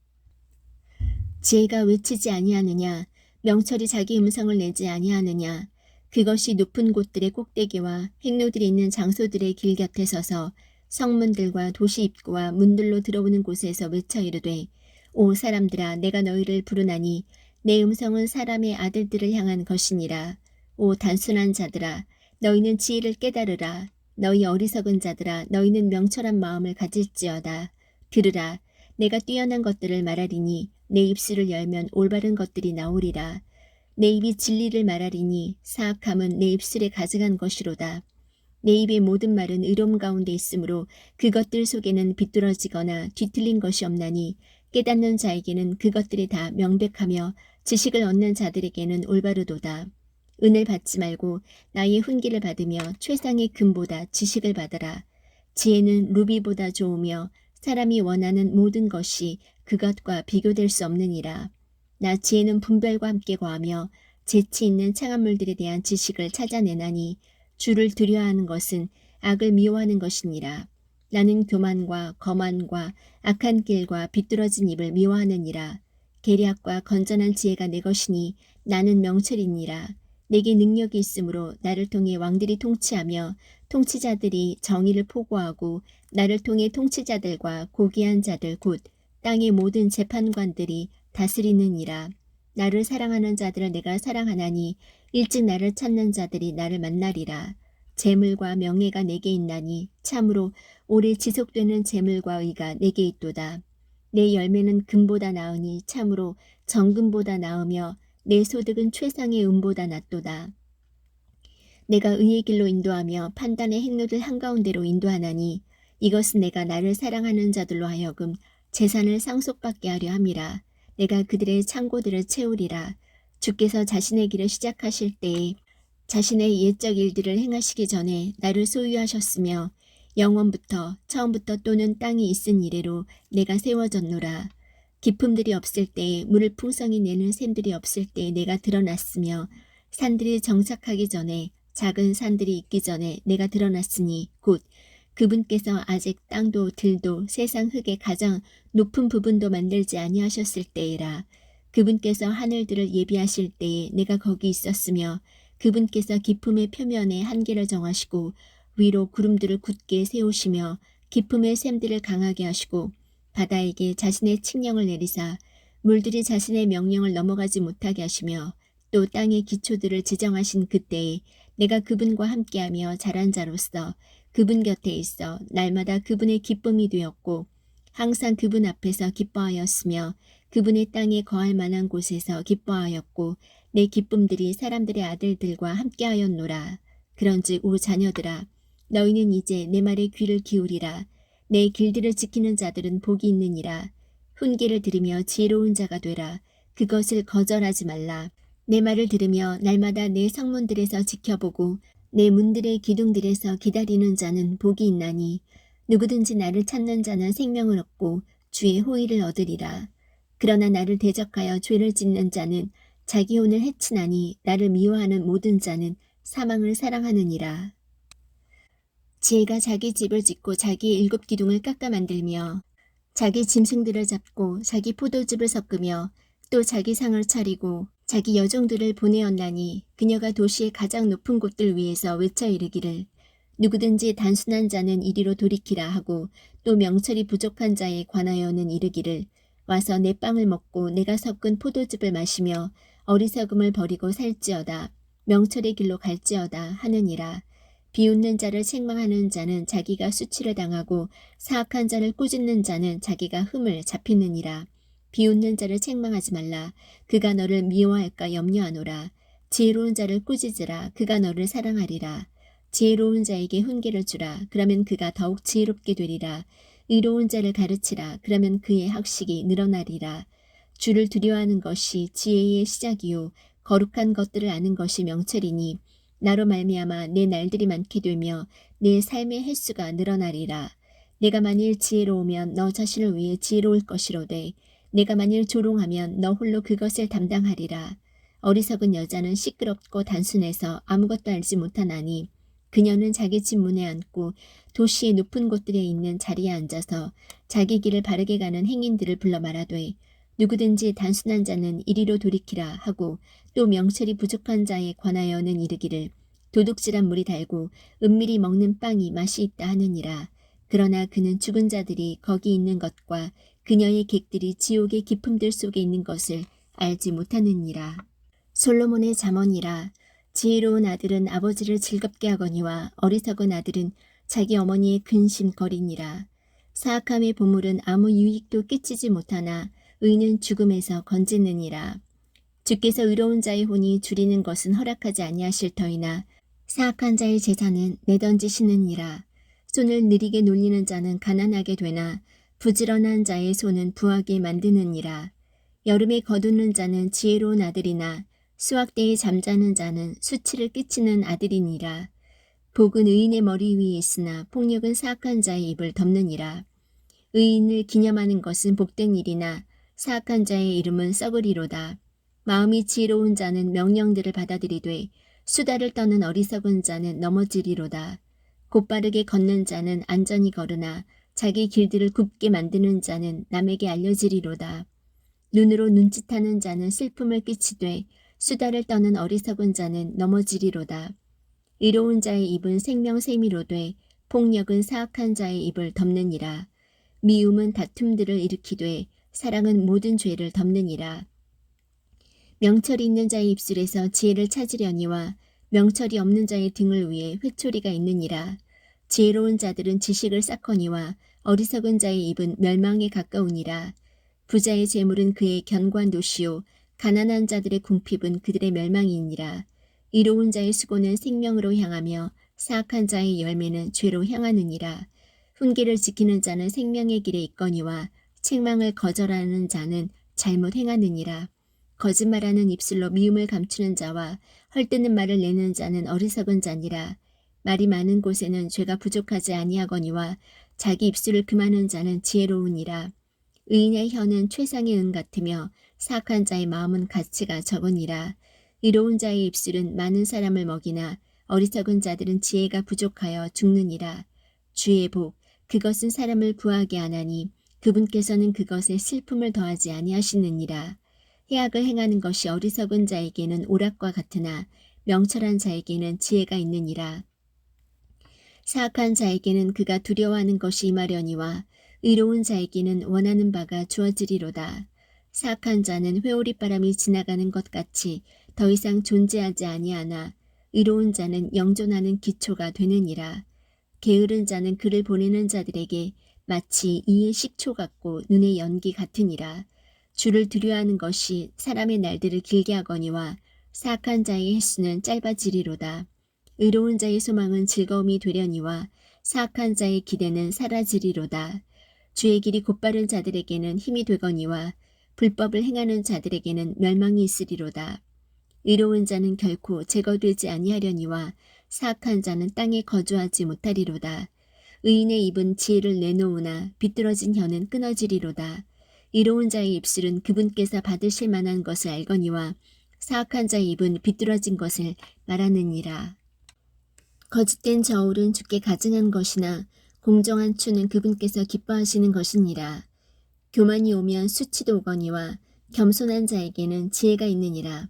A: 지혜가 외치지 아니하느냐? 명철이 자기 음성을 내지 아니하느냐? 그것이 높은 곳들의 꼭대기와 행로들이 있는 장소들의 길 곁에 서서 성문들과 도시 입구와 문들로 들어오는 곳에서 외쳐 이르되 오 사람들아, 내가 너희를 부르나니 내 음성은 사람의 아들들을 향한 것이니라. 오 단순한 자들아, 너희는 지혜를 깨달으라. 너희 어리석은 자들아, 너희는 명철한 마음을 가질지어다. 들으라, 내가 뛰어난 것들을 말하리니 내 입술을 열면 올바른 것들이 나오리라. 내 입이 진리를 말하리니 사악함은 내 입술에 가증한 것이로다. 내 입의 모든 말은 의로움 가운데 있으므로 그것들 속에는 비뚤어지거나 뒤틀린 것이 없나니 깨닫는 자에게는 그것들이 다 명백하며 지식을 얻는 자들에게는 올바르도다. 은을 받지 말고 나의 훈계를 받으며 최상의 금보다 지식을 받아라. 지혜는 루비보다 좋으며 사람이 원하는 모든 것이 그것과 비교될 수 없느니라. 나 지혜는 분별과 함께 거하며 재치 있는 창한물들에 대한 지식을 찾아내나니 주를 두려워하는 것은 악을 미워하는 것이니라. 나는 교만과 거만과 악한 길과 비뚤어진 입을 미워하느니라. 계략과 건전한 지혜가 내 것이니 나는 명철이니라. 내게 능력이 있으므로 나를 통해 왕들이 통치하며 통치자들이 정의를 포고하고 나를 통해 통치자들과 고귀한 자들 곧 땅의 모든 재판관들이 다스리느니라. 나를 사랑하는 자들을 내가 사랑하나니 일찍 나를 찾는 자들이 나를 만나리라. 재물과 명예가 내게 있나니 참으로 오래 지속되는 재물과 의가 내게 있도다. 내 열매는 금보다 나으니 참으로 정금보다 나으며 내 소득은 최상의 은보다 낫도다. 내가 의의 길로 인도하며 판단의 행로들 한가운데로 인도하나니 이것은 내가 나를 사랑하는 자들로 하여금 재산을 상속받게 하려 함이라. 내가 그들의 창고들을 채우리라. 주께서 자신의 길을 시작하실 때에 자신의 옛적 일들을 행하시기 전에 나를 소유하셨으며 영원부터 처음부터 또는 땅이 있은 이래로 내가 세워졌노라. 기품들이 없을 때에 물을 풍성히 내는 샘들이 없을 때에 내가 드러났으며 산들이 정착하기 전에 작은 산들이 있기 전에 내가 드러났으니 곧 그분께서 아직 땅도 들도 세상 흙의 가장 높은 부분도 만들지 아니하셨을 때이라. 그분께서 하늘들을 예비하실 때에 내가 거기 있었으며 그분께서 깊음의 표면에 한계를 정하시고 위로 구름들을 굳게 세우시며 깊음의 샘들을 강하게 하시고 바다에게 자신의 칙령을 내리사 물들이 자신의 명령을 넘어가지 못하게 하시며 또 땅의 기초들을 지정하신 그때에 내가 그분과 함께하며 자란 자로서 그분 곁에 있어 날마다 그분의 기쁨이 되었고 항상 그분 앞에서 기뻐하였으며 그분의 땅에 거할 만한 곳에서 기뻐하였고 내 기쁨들이 사람들의 아들들과 함께하였노라. 그런즉 오 자녀들아, 너희는 이제 내 말에 귀를 기울이라. 내 길들을 지키는 자들은 복이 있느니라. 훈계를 들으며 지혜로운 자가 되라. 그것을 거절하지 말라. 내 말을 들으며 날마다 내 성문들에서 지켜보고 내 문들의 기둥들에서 기다리는 자는 복이 있나니 누구든지 나를 찾는 자는 생명을 얻고 주의 호의를 얻으리라. 그러나 나를 대적하여 죄를 짓는 자는 자기 혼을 해치나니 나를 미워하는 모든 자는 사망을 사랑하느니라. 지혜가 자기 집을 짓고 자기 일곱 기둥을 깎아 만들며 자기 짐승들을 잡고 자기 포도즙을 섞으며 또 자기 상을 차리고 자기 여종들을 보내었나니 그녀가 도시의 가장 높은 곳들 위에서 외쳐 이르기를 누구든지 단순한 자는 이리로 돌이키라 하고 또 명철이 부족한 자에 관하여는 이르기를 와서 내 빵을 먹고 내가 섞은 포도즙을 마시며 어리석음을 버리고 살지어다. 명철의 길로 갈지어다 하느니라. 비웃는 자를 책망하는 자는 자기가 수치를 당하고 사악한 자를 꾸짖는 자는 자기가 흠을 잡히느니라. 비웃는 자를 책망하지 말라. 그가 너를 미워할까 염려하노라. 지혜로운 자를 꾸짖으라. 그가 너를 사랑하리라. 지혜로운 자에게 훈계를 주라. 그러면 그가 더욱 지혜롭게 되리라. 의로운 자를 가르치라. 그러면 그의 학식이 늘어나리라. 주를 두려워하는 것이 지혜의 시작이요 거룩한 것들을 아는 것이 명철이니 나로 말미암아 내 날들이 많게 되며 내 삶의 횟수가 늘어나리라. 내가 만일 지혜로우면 너 자신을 위해 지혜로울 것이로되 내가 만일 조롱하면 너 홀로 그것을 담당하리라. 어리석은 여자는 시끄럽고 단순해서 아무것도 알지 못하나니 그녀는 자기 집 문에 앉고 도시의 높은 곳들에 있는 자리에 앉아서 자기 길을 바르게 가는 행인들을 불러 말하되 누구든지 단순한 자는 이리로 돌이키라 하고 또 명철이 부족한 자에 관하여는 이르기를 도둑질한 물이 달고 은밀히 먹는 빵이 맛이 있다 하느니라. 그러나 그는 죽은 자들이 거기 있는 것과 그녀의 객들이 지옥의 깊음들 속에 있는 것을 알지 못하느니라. 솔로몬의 잠언이라. 지혜로운 아들은 아버지를 즐겁게 하거니와 어리석은 아들은 자기 어머니의 근심거리니라. 사악함의 보물은 아무 유익도 끼치지 못하나 의는 죽음에서 건지느니라. 주께서 의로운 자의 혼이 줄이는 것은 허락하지 아니하실 터이나 사악한 자의 재산은 내던지시느니라. 손을 느리게 놀리는 자는 가난하게 되나 부지런한 자의 손은 부하게 만드느니라. 여름에 거두는 자는 지혜로운 아들이나 수확때에 잠자는 자는 수치를 끼치는 아들이니라. 복은 의인의 머리 위에 있으나 폭력은 사악한 자의 입을 덮느니라. 의인을 기념하는 것은 복된 일이나 사악한 자의 이름은 썩으리로다. 마음이 지혜로운 자는 명령들을 받아들이되 수다를 떠는 어리석은 자는 넘어지리로다. 곧바르게 걷는 자는 안전히 걸으나 자기 길들을 굽게 만드는 자는 남에게 알려지리로다. 눈으로 눈짓하는 자는 슬픔을 끼치되 수다를 떠는 어리석은 자는 넘어지리로다. 의로운 자의 입은 생명세미로되 폭력은 사악한 자의 입을 덮느니라. 미움은 다툼들을 일으키되 사랑은 모든 죄를 덮느니라. 명철이 있는 자의 입술에서 지혜를 찾으려니와 명철이 없는 자의 등을 위해 회초리가 있느니라. 지혜로운 자들은 지식을 쌓거니와 어리석은 자의 입은 멸망에 가까우니라. 부자의 재물은 그의 견고한 도시요 가난한 자들의 궁핍은 그들의 멸망이니라. 이로운 자의 수고는 생명으로 향하며 사악한 자의 열매는 죄로 향하느니라. 훈계를 지키는 자는 생명의 길에 있거니와 책망을 거절하는 자는 잘못 행하느니라. 거짓말하는 입술로 미움을 감추는 자와 헐뜯는 말을 내는 자는 어리석은 자니라. 말이 많은 곳에는 죄가 부족하지 아니하거니와 자기 입술을 금하는 자는 지혜로우니라. 의인의 혀는 최상의 은 같으며 사악한 자의 마음은 가치가 적으니라. 이로운 자의 입술은 많은 사람을 먹이나 어리석은 자들은 지혜가 부족하여 죽느니라. 주의 복, 그것은 사람을 구하게 하나니 그분께서는 그것에 슬픔을 더하지 아니하시느니라. 해악을 행하는 것이 어리석은 자에게는 오락과 같으나 명철한 자에게는 지혜가 있느니라. 사악한 자에게는 그가 두려워하는 것이 임하려니와 의로운 자에게는 원하는 바가 주어지리로다. 사악한 자는 회오리바람이 지나가는 것 같이 더 이상 존재하지 아니하나 의로운 자는 영존하는 기초가 되느니라. 게으른 자는 그를 보내는 자들에게 마치 이의 식초 같고 눈의 연기 같으니라. 주를 두려워하는 것이 사람의 날들을 길게 하거니와 사악한 자의 횟수는 짧아지리로다. 의로운 자의 소망은 즐거움이 되려니와 사악한 자의 기대는 사라지리로다. 주의 길이 곧바른 자들에게는 힘이 되거니와 불법을 행하는 자들에게는 멸망이 있으리로다. 의로운 자는 결코 제거되지 아니하려니와 사악한 자는 땅에 거주하지 못하리로다. 의인의 입은 지혜를 내놓으나 비뚤어진 혀는 끊어지리로다. 이로운 자의 입술은 그분께서 받으실 만한 것을 알거니와 사악한 자의 입은 비뚤어진 것을 말하느니라. 거짓된 저울은 주께 가증한 것이나 공정한 추는 그분께서 기뻐하시는 것이니라. 교만이 오면 수치도 오거니와 겸손한 자에게는 지혜가 있느니라.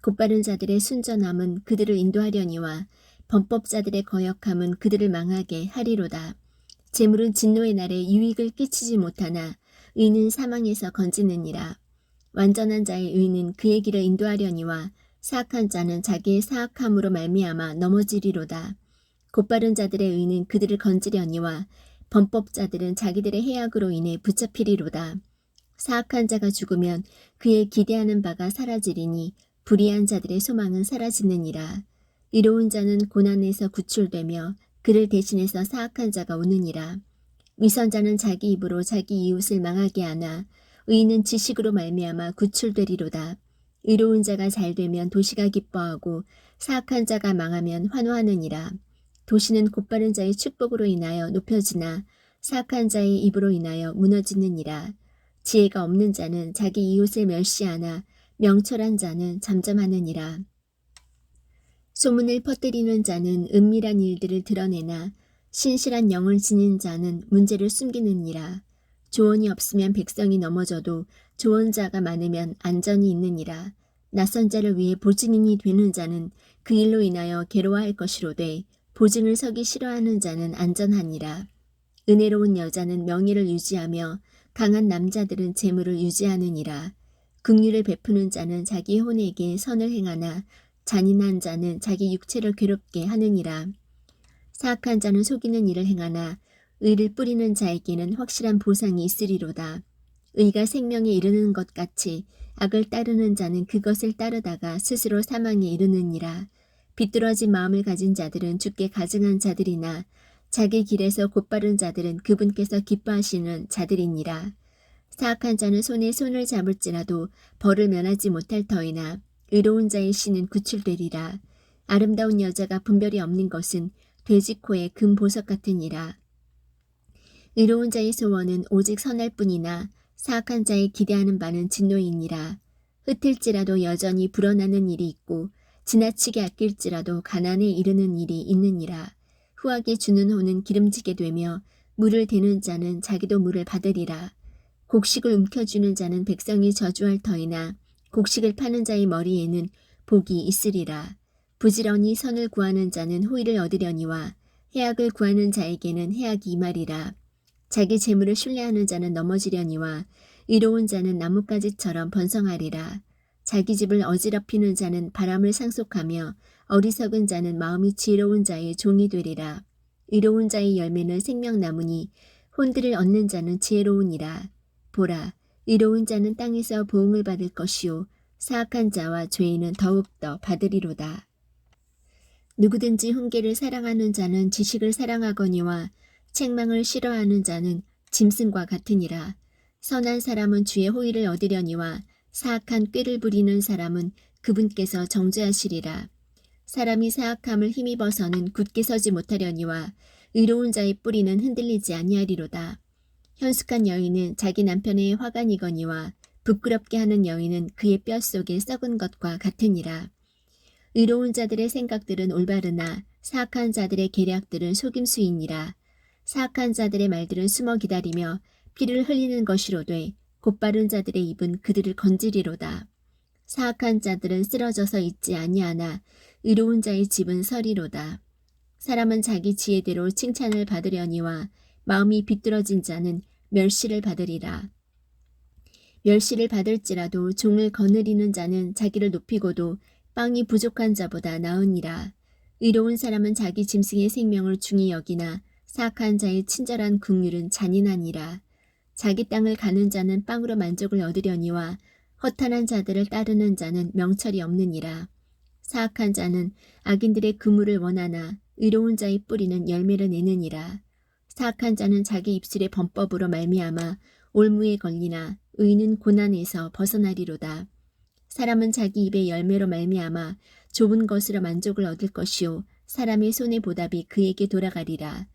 A: 곧바른 자들의 순전함은 그들을 인도하려니와 범법자들의 거역함은 그들을 망하게 하리로다. 재물은 진노의 날에 유익을 끼치지 못하나 의는 사망에서 건지느니라. 완전한 자의 의는 그의 길을 인도하려니와 사악한 자는 자기의 사악함으로 말미암아 넘어지리로다. 곧바른 자들의 의는 그들을 건지려니와 범법자들은 자기들의 해악으로 인해 붙잡히리로다. 사악한 자가 죽으면 그의 기대하는 바가 사라지리니 불의한 자들의 소망은 사라지느니라. 이로운 자는 고난에서 구출되며 그를 대신해서 사악한 자가 오느니라. 위선자는 자기 입으로 자기 이웃을 망하게 하나 의인은 지식으로 말미암아 구출되리로다. 의로운 자가 잘되면 도시가 기뻐하고 사악한 자가 망하면 환호하느니라. 도시는 곧바른 자의 축복으로 인하여 높여지나 사악한 자의 입으로 인하여 무너지느니라. 지혜가 없는 자는 자기 이웃을 멸시하나 명철한 자는 잠잠하느니라. 소문을 퍼뜨리는 자는 은밀한 일들을 드러내나 신실한 영을 지닌 자는 문제를 숨기느니라. 조언이 없으면 백성이 넘어져도 조언자가 많으면 안전이 있느니라. 낯선 자를 위해 보증인이 되는 자는 그 일로 인하여 괴로워할 것이로되 보증을 서기 싫어하는 자는 안전하니라. 은혜로운 여자는 명예를 유지하며 강한 남자들은 재물을 유지하느니라. 긍휼을 베푸는 자는 자기 혼에게 선을 행하나 잔인한 자는 자기 육체를 괴롭게 하느니라. 사악한 자는 속이는 일을 행하나 의를 뿌리는 자에게는 확실한 보상이 있으리로다. 의가 생명에 이르는 것 같이 악을 따르는 자는 그것을 따르다가 스스로 사망에 이르느니라. 비뚤어진 마음을 가진 자들은 주께 가증한 자들이나 자기 길에서 곧바른 자들은 그분께서 기뻐하시는 자들이니라. 사악한 자는 손에 손을 잡을지라도 벌을 면하지 못할 터이나 의로운 자의 신은 구출되리라. 아름다운 여자가 분별이 없는 것은 돼지 코에 금 보석 같으니라. 의로운 자의 소원은 오직 선할 뿐이나 사악한 자의 기대하는 바는 진노이니라. 흩을지라도 여전히 불어나는 일이 있고 지나치게 아낄지라도 가난에 이르는 일이 있느니라. 후하게 주는 호는 기름지게 되며 물을 대는 자는 자기도 물을 받으리라. 곡식을 움켜쥐는 자는 백성이 저주할 터이나 곡식을 파는 자의 머리에는 복이 있으리라. 부지런히 선을 구하는 자는 호의를 얻으려니와 해악을 구하는 자에게는 해악이 임하리라. 자기 재물을 신뢰하는 자는 넘어지려니와 의로운 자는 나뭇가지처럼 번성하리라. 자기 집을 어지럽히는 자는 바람을 상속하며 어리석은 자는 마음이 지혜로운 자의 종이 되리라. 의로운 자의 열매는 생명나무니 혼들을 얻는 자는 지혜로우니라. 보라, 의로운 자는 땅에서 보응을 받을 것이요 사악한 자와 죄인은 더욱더 받으리로다. 누구든지 훈계를 사랑하는 자는 지식을 사랑하거니와 책망을 싫어하는 자는 짐승과 같으니라. 선한 사람은 주의 호의를 얻으려니와 사악한 꾀를 부리는 사람은 그분께서 정죄하시리라. 사람이 사악함을 힘입어서는 굳게 서지 못하려니와 의로운 자의 뿌리는 흔들리지 아니하리로다. 현숙한 여인은 자기 남편의 화관이거니와 부끄럽게 하는 여인은 그의 뼛속에 썩은 것과 같으니라. 의로운 자들의 생각들은 올바르나 사악한 자들의 계략들은 속임수이니라. 사악한 자들의 말들은 숨어 기다리며 피를 흘리는 것이로되 곧바른 자들의 입은 그들을 건지리로다. 사악한 자들은 쓰러져서 있지 아니하나 의로운 자의 집은 서리로다. 사람은 자기 지혜대로 칭찬을 받으려니와 마음이 비뚤어진 자는 멸시를 받으리라. 멸시를 받을지라도 종을 거느리는 자는 자기를 높이고도 빵이 부족한 자보다 나으니라. 의로운 사람은 자기 짐승의 생명을 중히 여기나 사악한 자의 친절한 긍휼은 잔인하니라. 자기 땅을 가는 자는 빵으로 만족을 얻으려니와 허탄한 자들을 따르는 자는 명철이 없느니라. 사악한 자는 악인들의 그물을 원하나 의로운 자의 뿌리는 열매를 내느니라. 사악한 자는 자기 입술의 범법으로 말미암아 올무에 걸리나 의인은 고난에서 벗어나리로다. 사람은 자기 입의 열매로 말미암아 좁은 것으로 만족을 얻을 것이요 사람의 손의 보답이 그에게 돌아가리라.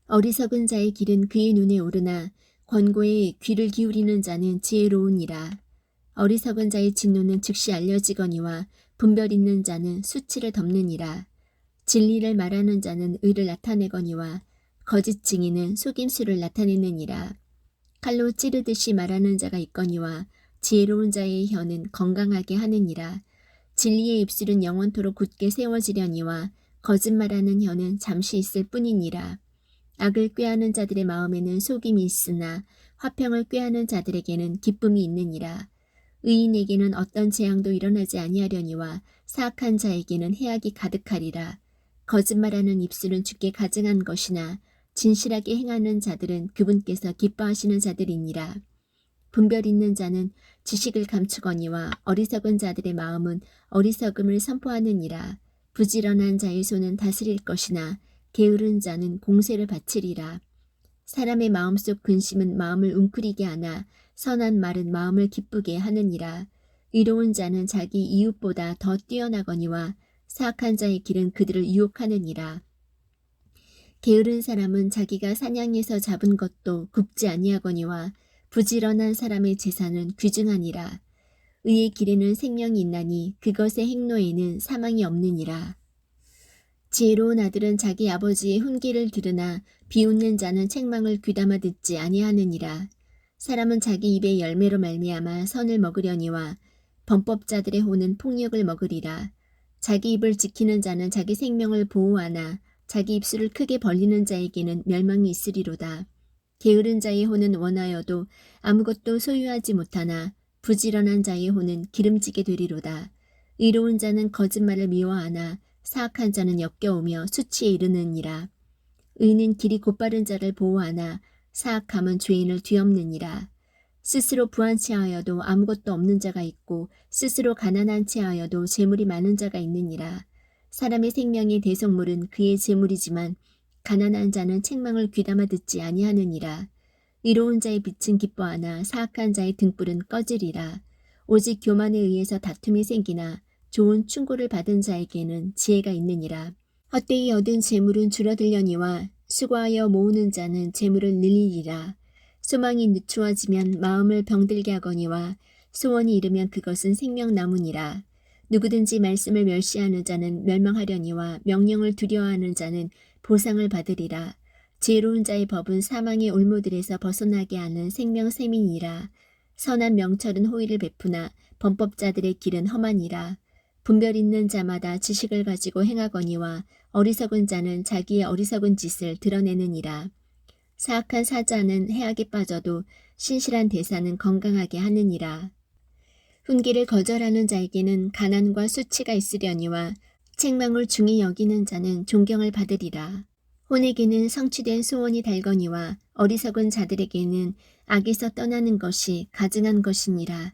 A: 어리석은 자의 길은 그의 눈에 오르나 권고에 귀를 기울이는 자는 지혜로우니라. 어리석은 자의 진노는 즉시 알려지거니와 분별 있는 자는 수치를 덮느니라. 진리를 말하는 자는 의를 나타내거니와 거짓 증인은 속임수를 나타내느니라. 칼로 찌르듯이 말하는 자가 있거니와 지혜로운 자의 혀는 건강하게 하느니라. 진리의 입술은 영원토록 굳게 세워지려니와 거짓말하는 혀는 잠시 있을 뿐이니라. 악을 꾀하는 자들의 마음에는 속임이 있으나 화평을 꾀하는 자들에게는 기쁨이 있느니라. 의인에게는 어떤 재앙도 일어나지 아니하려니와 사악한 자에게는 해악이 가득하리라. 거짓말하는 입술은 주께 가증한 것이나 진실하게 행하는 자들은 그분께서 기뻐하시는 자들이니라. 분별 있는 자는 지식을 감추거니와 어리석은 자들의 마음은 어리석음을 선포하느니라. 부지런한 자의 손은 다스릴 것이나 게으른 자는 공세를 바치리라. 사람의 마음속 근심은 마음을 웅크리게 하나 선한 말은 마음을 기쁘게 하느니라. 의로운 자는 자기 이웃보다 더 뛰어나거니와 사악한 자의 길은 그들을 유혹하느니라. 게으른 사람은 자기가 사냥에서 잡은 것도 굽지 아니하거니와 부지런한 사람의 재산은 귀중하니라. 의의 길에는 생명이 있나니 그것의 행로에는 사망이 없느니라. 지혜로운 아들은 자기 아버지의 훈계를 들으나 비웃는 자는 책망을 귀담아 듣지 아니하느니라. 사람은 자기 입의 열매로 말미암아 선을 먹으려니와 범법자들의 호는 폭력을 먹으리라. 자기 입을 지키는 자는 자기 생명을 보호하나 자기 입술을 크게 벌리는 자에게는 멸망이 있으리로다. 게으른 자의 혼은 원하여도 아무것도 소유하지 못하나 부지런한 자의 혼은 기름지게 되리로다. 의로운 자는 거짓말을 미워하나 사악한 자는 역겨우며 수치에 이르느니라. 의는 길이 곧바른 자를 보호하나 사악함은 죄인을 뒤엎느니라. 스스로 부한 채하여도 아무것도 없는 자가 있고 스스로 가난한 채하여도 재물이 많은 자가 있느니라. 사람의 생명의 대성물은 그의 재물이지만 가난한 자는 책망을 귀담아 듣지 아니하느니라. 의로운 자의 빛은 기뻐하나 사악한 자의 등불은 꺼지리라. 오직 교만에 의해서 다툼이 생기나 좋은 충고를 받은 자에게는 지혜가 있느니라. 헛되이 얻은 재물은 줄어들려니와 수고하여 모으는 자는 재물을 늘리리라. 소망이 늦추어지면 마음을 병들게 하거니와 소원이 이르면 그것은 생명나무니라. 누구든지 말씀을 멸시하는 자는 멸망하려니와 명령을 두려워하는 자는 보상을 받으리라. 지혜로운 자의 법은 사망의 올무들에서 벗어나게 하는 생명샘이니라. 선한 명철은 호의를 베푸나 범법자들의 길은 험하니라. 분별 있는 자마다 지식을 가지고 행하거니와 어리석은 자는 자기의 어리석은 짓을 드러내느니라. 사악한 사자는 해악에 빠져도 신실한 대사는 건강하게 하느니라. 훈계를 거절하는 자에게는 가난과 수치가 있으려니와 책망을 중히 여기는 자는 존경을 받으리라. 혼에게는 성취된 소원이 달거니와 어리석은 자들에게는 악에서 떠나는 것이 가증한 것이니라.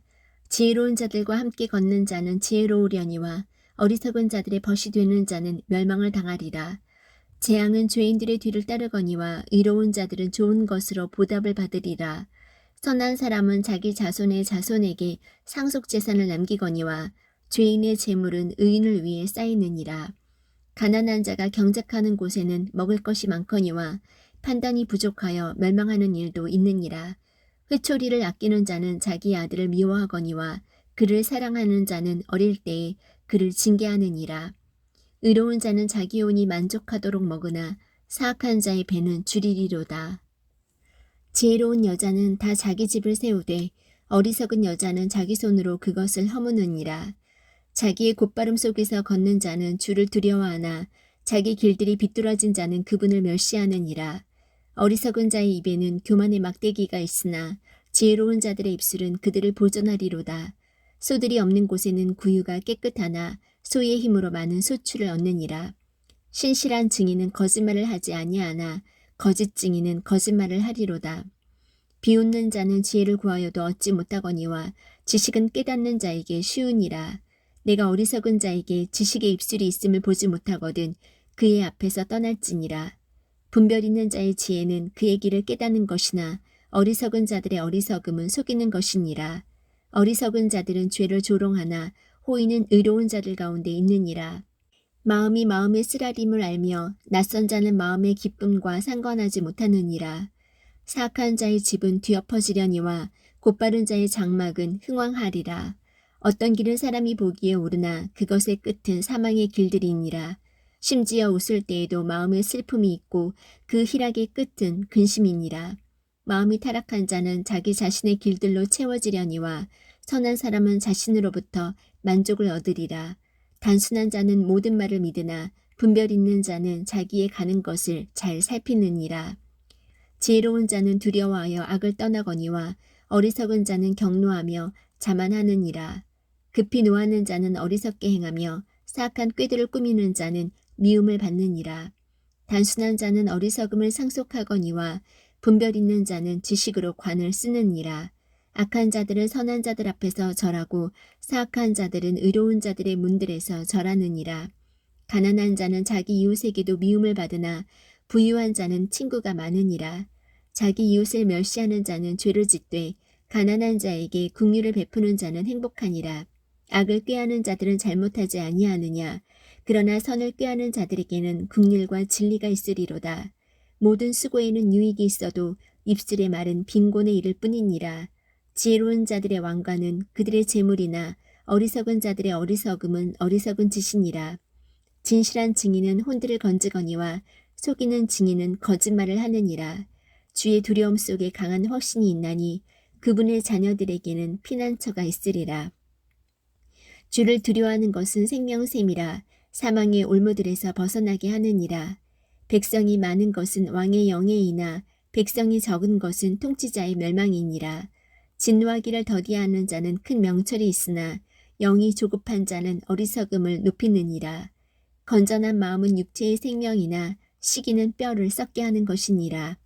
A: 지혜로운 자들과 함께 걷는 자는 지혜로우려니와 어리석은 자들의 벗이 되는 자는 멸망을 당하리라. 재앙은 죄인들의 뒤를 따르거니와 의로운 자들은 좋은 것으로 보답을 받으리라. 선한 사람은 자기 자손의 자손에게 상속재산을 남기거니와 죄인의 재물은 의인을 위해 쌓이느니라. 가난한 자가 경작하는 곳에는 먹을 것이 많거니와 판단이 부족하여 멸망하는 일도 있느니라. 회초리를 아끼는 자는 자기 아들을 미워하거니와 그를 사랑하는 자는 어릴 때에 그를 징계하느니라. 의로운 자는 자기 혼이 만족하도록 먹으나 사악한 자의 배는 줄이리로다. 지혜로운 여자는 다 자기 집을 세우되 어리석은 여자는 자기 손으로 그것을 허무느니라. 자기의 곧바름 속에서 걷는 자는 주를 두려워하나 자기 길들이 비뚤어진 자는 그분을 멸시하느니라. 어리석은 자의 입에는 교만의 막대기가 있으나 지혜로운 자들의 입술은 그들을 보존하리로다. 소들이 없는 곳에는 구유가 깨끗하나 소의 힘으로 많은 소출을 얻느니라. 신실한 증인은 거짓말을 하지 아니하나 거짓 증인은 거짓말을 하리로다. 비웃는 자는 지혜를 구하여도 얻지 못하거니와 지식은 깨닫는 자에게 쉬우니라. 내가 어리석은 자에게 지식의 입술이 있음을 보지 못하거든 그의 앞에서 떠날지니라. 분별 있는 자의 지혜는 그의 길을 깨닫는 것이나 어리석은 자들의 어리석음은 속이는 것이니라. 어리석은 자들은 죄를 조롱하나 호의는 의로운 자들 가운데 있느니라. 마음이 마음의 쓰라림을 알며 낯선 자는 마음의 기쁨과 상관하지 못하느니라. 사악한 자의 집은 뒤엎어지려니와 곧바른 자의 장막은 흥왕하리라. 어떤 길은 사람이 보기에 오르나 그것의 끝은 사망의 길들이니라. 심지어 웃을 때에도 마음에 슬픔이 있고 그 희락의 끝은 근심이니라. 마음이 타락한 자는 자기 자신의 길들로 채워지려니와 선한 사람은 자신으로부터 만족을 얻으리라. 단순한 자는 모든 말을 믿으나 분별 있는 자는 자기의 가는 것을 잘 살피느니라. 지혜로운 자는 두려워하여 악을 떠나거니와 어리석은 자는 경노하며 자만하느니라. 급히 노하는 자는 어리석게 행하며 사악한 꾀들을 꾸미는 자는 미움을 받느니라. 단순한 자는 어리석음을 상속하거니와 분별 있는 자는 지식으로 관을 쓰느니라. 악한 자들은 선한 자들 앞에서 절하고 사악한 자들은 의로운 자들의 문들에서 절하느니라. 가난한 자는 자기 이웃에게도 미움을 받으나 부유한 자는 친구가 많으니라. 자기 이웃을 멸시하는 자는 죄를 짓되 가난한 자에게 긍휼을 베푸는 자는 행복하니라. 악을 꾀하는 자들은 잘못하지 아니하느냐. 그러나 선을 꾀하는 자들에게는 긍휼과 진리가 있으리로다. 모든 수고에는 유익이 있어도 입술의 말은 빈곤에 이를 뿐이니라. 지혜로운 자들의 왕관은 그들의 재물이나 어리석은 자들의 어리석음은 어리석은 짓이니라. 진실한 증인은 혼들을 건지거니와 속이는 증인은 거짓말을 하느니라. 주의 두려움 속에 강한 확신이 있나니 그분의 자녀들에게는 피난처가 있으리라. 주를 두려워하는 것은 생명샘이라. 사망의 올무들에서 벗어나게 하느니라. 백성이 많은 것은 왕의 영예이나 백성이 적은 것은 통치자의 멸망이니라. 진노하기를 더디하는 자는 큰 명철이 있으나 영이 조급한 자는 어리석음을 높이느니라. 건전한 마음은 육체의 생명이나 시기는 뼈를 썩게 하는 것이니라.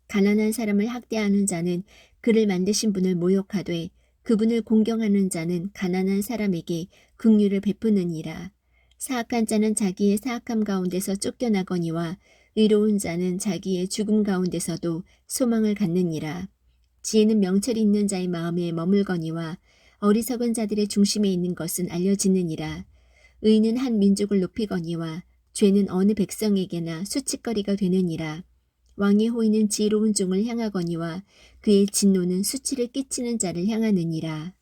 A: 가난한 사람을 학대하는 자는 그를 만드신 분을 모욕하되 그분을 공경하는 자는 가난한 사람에게 긍휼을 베푸느니라. 사악한 자는 자기의 사악함 가운데서 쫓겨나거니와 의로운 자는 자기의 죽음 가운데서도 소망을 갖느니라. 지혜는 명철이 있는 자의 마음에 머물거니와 어리석은 자들의 중심에 있는 것은 알려지느니라. 의는 한 민족을 높이거니와 죄는 어느 백성에게나 수치거리가 되느니라. 왕의 호의는 지혜로운 종을 향하거니와 그의 진노는 수치를 끼치는 자를 향하느니라.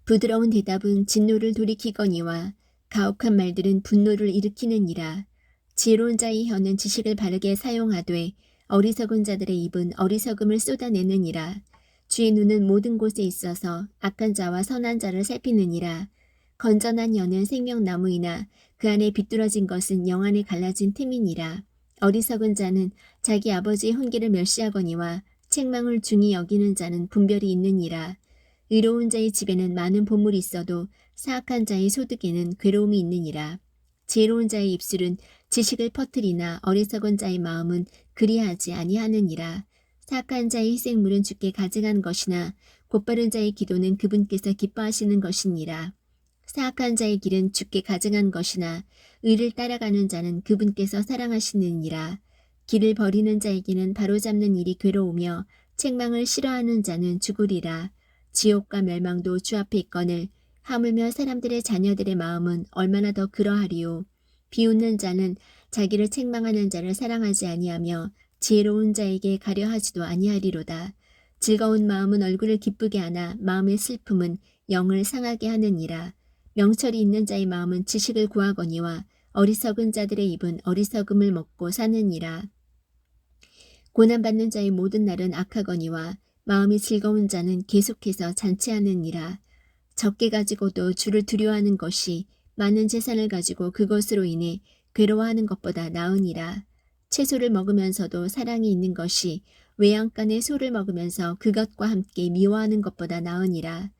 A: 부드러운 대답은 진노를 돌이키거니와 가혹한 말들은 분노를 일으키느니라. 지혜로운 자의 혀는 지식을 바르게 사용하되 어리석은 자들의 입은 어리석음을 쏟아내느니라. 주의 눈은 모든 곳에 있어서 악한 자와 선한 자를 살피느니라. 건전한 혀는 생명나무이나 그 안에 비뚤어진 것은 영안에 갈라진 틈이니라. 어리석은 자는 자기 아버지의 훈계를 멸시하거니와 책망을 중히 여기는 자는 분별이 있느니라. 의로운 자의 집에는 많은 보물이 있어도 사악한 자의 소득에는 괴로움이 있느니라. 지혜로운 자의 입술은 지식을 퍼뜨리나 어리석은 자의 마음은 그리하지 아니하느니라. 사악한 자의 희생물은 주께 가증한 것이나 곧바른 자의 기도는 그분께서 기뻐하시는 것이니라. 사악한 자의 길은 주께 가증한 것이나 의를 따라가는 자는 그분께서 사랑하시느니라. 길을 버리는 자에게는 바로잡는 일이 괴로우며 책망을 싫어하는 자는 죽으리라. 지옥과 멸망도 주 앞에 있거늘 하물며 사람들의 자녀들의 마음은 얼마나 더 그러하리요. 비웃는 자는 자기를 책망하는 자를 사랑하지 아니하며 지혜로운 자에게 가려하지도 아니하리로다. 즐거운 마음은 얼굴을 기쁘게 하나 마음의 슬픔은 영을 상하게 하느니라. 명철이 있는 자의 마음은 지식을 구하거니와 어리석은 자들의 입은 어리석음을 먹고 사느니라. 고난받는 자의 모든 날은 악하거니와 마음이 즐거운 자는 계속해서 잔치하느니라. 적게 가지고도 주를 두려워하는 것이 많은 재산을 가지고 그것으로 인해 괴로워하는 것보다 나으니라. 채소를 먹으면서도 사랑이 있는 것이 외양간의 소를 먹으면서 그것과 함께 미워하는 것보다 나으니라.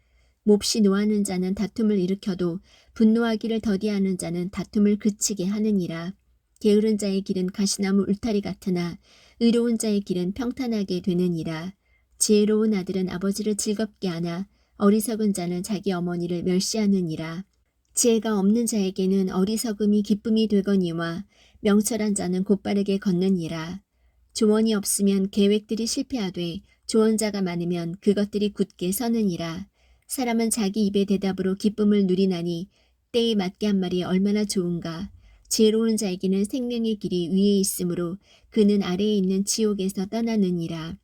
A: 몹시 노하는 자는 다툼을 일으켜도 분노하기를 더디하는 자는 다툼을 그치게 하느니라. 게으른 자의 길은 가시나무 울타리 같으나 의로운 자의 길은 평탄하게 되느니라. 지혜로운 아들은 아버지를 즐겁게 하나 어리석은 자는 자기 어머니를 멸시하느니라. 지혜가 없는 자에게는 어리석음이 기쁨이 되거니와 명철한 자는 곧바르게 걷느니라. 조언이 없으면 계획들이 실패하되 조언자가 많으면 그것들이 굳게 서느니라. 사람은 자기 입의 대답으로 기쁨을 누리나니 때에 맞게 한 말이 얼마나 좋은가. 지혜로운 자에게는 생명의 길이 위에 있으므로 그는 아래에 있는 지옥에서 떠나느니라.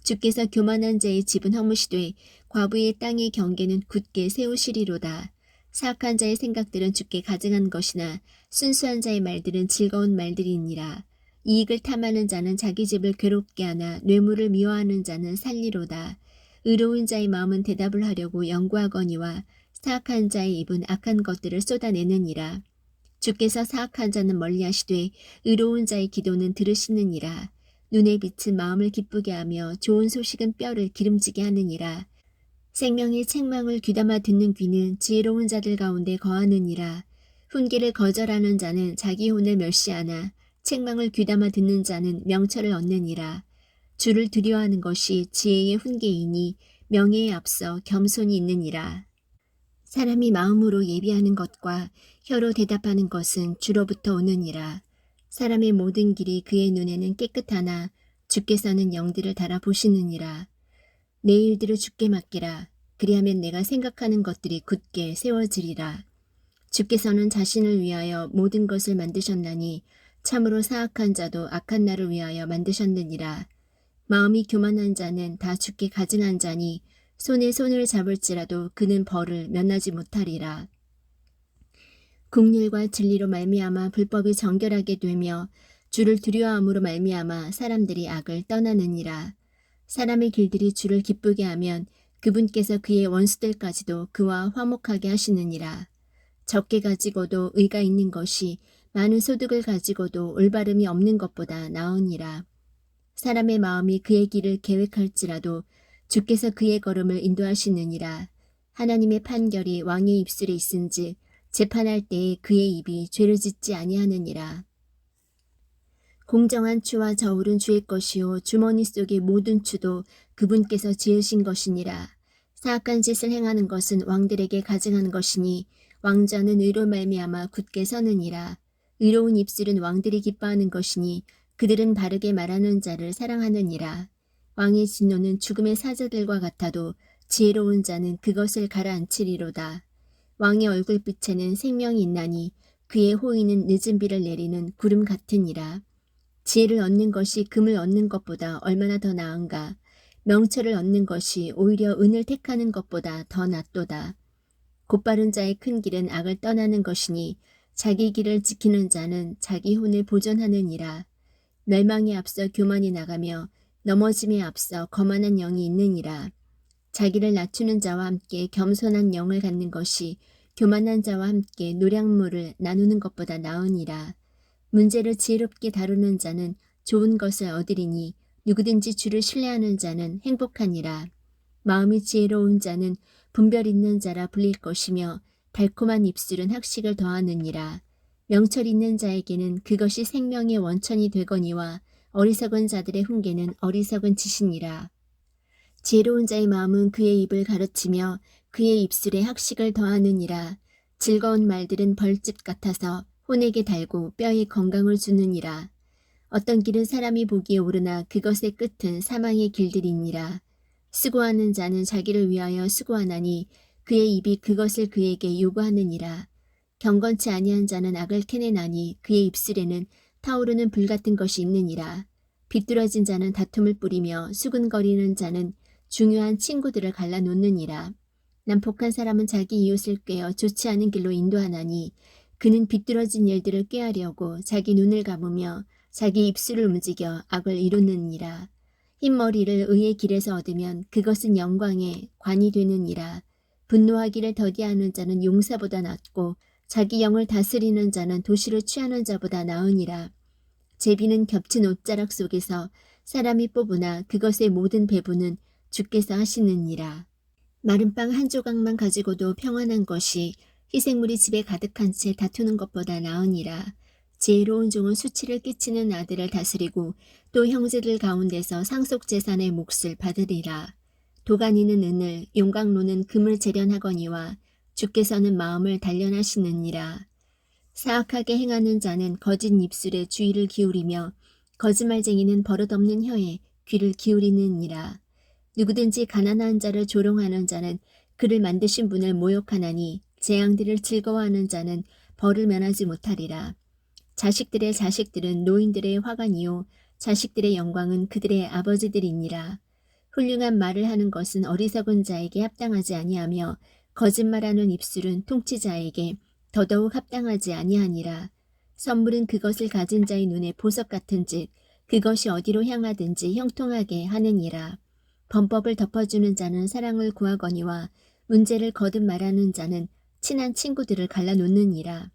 A: 주께서 교만한 자의 집은 허무시되 과부의 땅의 경계는 굳게 세우시리로다. 사악한 자의 생각들은 주께 가증한 것이나 순수한 자의 말들은 즐거운 말들이니라. 이익을 탐하는 자는 자기 집을 괴롭게 하나 뇌물을 미워하는 자는 살리로다. 의로운 자의 마음은 대답을 하려고 연구하거니와 사악한 자의 입은 악한 것들을 쏟아내느니라. 주께서 사악한 자는 멀리하시되 의로운 자의 기도는 들으시느니라. 눈의 빛은 마음을 기쁘게 하며 좋은 소식은 뼈를 기름지게 하느니라. 생명의 책망을 귀담아 듣는 귀는 지혜로운 자들 가운데 거하느니라. 훈계를 거절하는 자는 자기 혼을 멸시하나 책망을 귀담아 듣는 자는 명철을 얻느니라. 주를 두려워하는 것이 지혜의 훈계이니 명예에 앞서 겸손이 있느니라. 사람이 마음으로 예비하는 것과 혀로 대답하는 것은 주로부터 오느니라. 사람의 모든 길이 그의 눈에는 깨끗하나 주께서는 영들을 달아보시느니라. 내 일들을 주께 맡기라. 그리하면 내가 생각하는 것들이 굳게 세워지리라. 주께서는 자신을 위하여 모든 것을 만드셨나니 참으로 사악한 자도 악한 날을 위하여 만드셨느니라. 마음이 교만한 자는 다 주께 가증한 자니 손에 손을 잡을지라도 그는 벌을 면하지 못하리라. 긍휼과 진리로 말미암아 불법이 정결하게 되며 주를 두려워함으로 말미암아 사람들이 악을 떠나느니라. 사람의 길들이 주를 기쁘게 하면 그분께서 그의 원수들까지도 그와 화목하게 하시느니라. 적게 가지고도 의가 있는 것이 많은 소득을 가지고도 올바름이 없는 것보다 나으니라. 사람의 마음이 그의 길을 계획할지라도 주께서 그의 걸음을 인도하시느니라. 하나님의 판결이 왕의 입술에 있은즉 재판할 때에 그의 입이 죄를 짓지 아니하느니라. 공정한 추와 저울은 주의 것이요 주머니 속의 모든 추도 그분께서 지으신 것이니라. 사악한 짓을 행하는 것은 왕들에게 가증한 것이니 왕좌는 의로 말미암아 굳게 서느니라. 의로운 입술은 왕들이 기뻐하는 것이니 그들은 바르게 말하는 자를 사랑하느니라. 왕의 진노는 죽음의 사자들과 같아도 지혜로운 자는 그것을 가라앉히리로다. 왕의 얼굴빛에는 생명이 있나니 그의 호의는 늦은 비를 내리는 구름 같으니라. 지혜를 얻는 것이 금을 얻는 것보다 얼마나 더 나은가. 명철을 얻는 것이 오히려 은을 택하는 것보다 더 낫도다. 곧바른 자의 큰 길은 악을 떠나는 것이니 자기 길을 지키는 자는 자기 혼을 보존하느니라. 멸망에 앞서 교만이 나가며 넘어짐에 앞서 거만한 영이 있느니라. 자기를 낮추는 자와 함께 겸손한 영을 갖는 것이 교만한 자와 함께 노량물을 나누는 것보다 나으니라. 문제를 지혜롭게 다루는 자는 좋은 것을 얻으리니 누구든지 주를 신뢰하는 자는 행복하니라. 마음이 지혜로운 자는 분별 있는 자라 불릴 것이며 달콤한 입술은 학식을 더하느니라. 명철 있는 자에게는 그것이 생명의 원천이 되거니와 어리석은 자들의 훈계는 어리석은 짓이니라. 지혜로운 자의 마음은 그의 입을 가르치며 그의 입술에 학식을 더하느니라. 즐거운 말들은 벌집 같아서 혼에게 달고 뼈에 건강을 주느니라. 어떤 길은 사람이 보기에 오르나 그것의 끝은 사망의 길들이니라. 수고하는 자는 자기를 위하여 수고하나니 그의 입이 그것을 그에게 요구하느니라. 경건치 아니한 자는 악을 캐내나니 그의 입술에는 타오르는 불 같은 것이 있느니라. 비뚤어진 자는 다툼을 뿌리며 수근거리는 자는 중요한 친구들을 갈라놓느니라. 난폭한 사람은 자기 이웃을 꾀어 좋지 않은 길로 인도하나니 그는 비뚤어진 일들을 꾀하려고 자기 눈을 감으며 자기 입술을 움직여 악을 이루느니라. 흰머리를 의의 길에서 얻으면 그것은 영광의 관이 되느니라. 분노하기를 더디하는 자는 용사보다 낫고 자기 영을 다스리는 자는 도시를 취하는 자보다 나으니라. 제비는 겹친 옷자락 속에서 사람이 뽑으나 그것의 모든 배부는 주께서 하시느니라. 마른 빵 한 조각만 가지고도 평안한 것이 희생물이 집에 가득한 채 다투는 것보다 나으니라. 지혜로운 종은 수치를 끼치는 아들을 다스리고 또 형제들 가운데서 상속재산의 몫을 받으리라. 도가니는 은을, 용광로는 금을 재련하거니와 주께서는 마음을 단련하시느니라. 사악하게 행하는 자는 거짓 입술에 주의를 기울이며 거짓말쟁이는 버릇없는 혀에 귀를 기울이느니라. 누구든지 가난한 자를 조롱하는 자는 그를 만드신 분을 모욕하나니 재앙들을 즐거워하는 자는 벌을 면하지 못하리라. 자식들의 자식들은 노인들의 화관이요 자식들의 영광은 그들의 아버지들이니라. 훌륭한 말을 하는 것은 어리석은 자에게 합당하지 아니하며 거짓말하는 입술은 통치자에게 더더욱 합당하지 아니하니라. 선물은 그것을 가진 자의 눈에 보석 같은즉 그것이 어디로 향하든지 형통하게 하느니라. 범법을 덮어주는 자는 사랑을 구하거니와 문제를 거듭 말하는 자는 친한 친구들을 갈라놓느니라.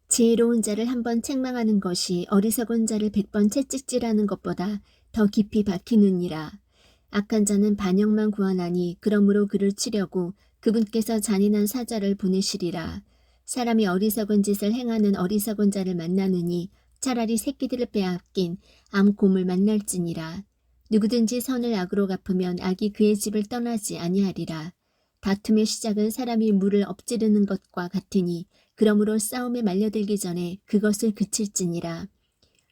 A: 지혜로운 자를 한 번 책망하는 것이 어리석은 자를 100번 채찍질하는 것보다 더 깊이 박히느니라. 악한 자는 반역만 구하나니 그러므로 그를 치려고 그분께서 잔인한 사자를 보내시리라. 사람이 어리석은 짓을 행하는 어리석은 자를 만나느니 차라리 새끼들을 빼앗긴 암곰을 만날지니라. 누구든지 선을 악으로 갚으면 악이 그의 집을 떠나지 아니하리라. 다툼의 시작은 사람이 물을 엎지르는 것과 같으니 그러므로 싸움에 말려들기 전에 그것을 그칠지니라.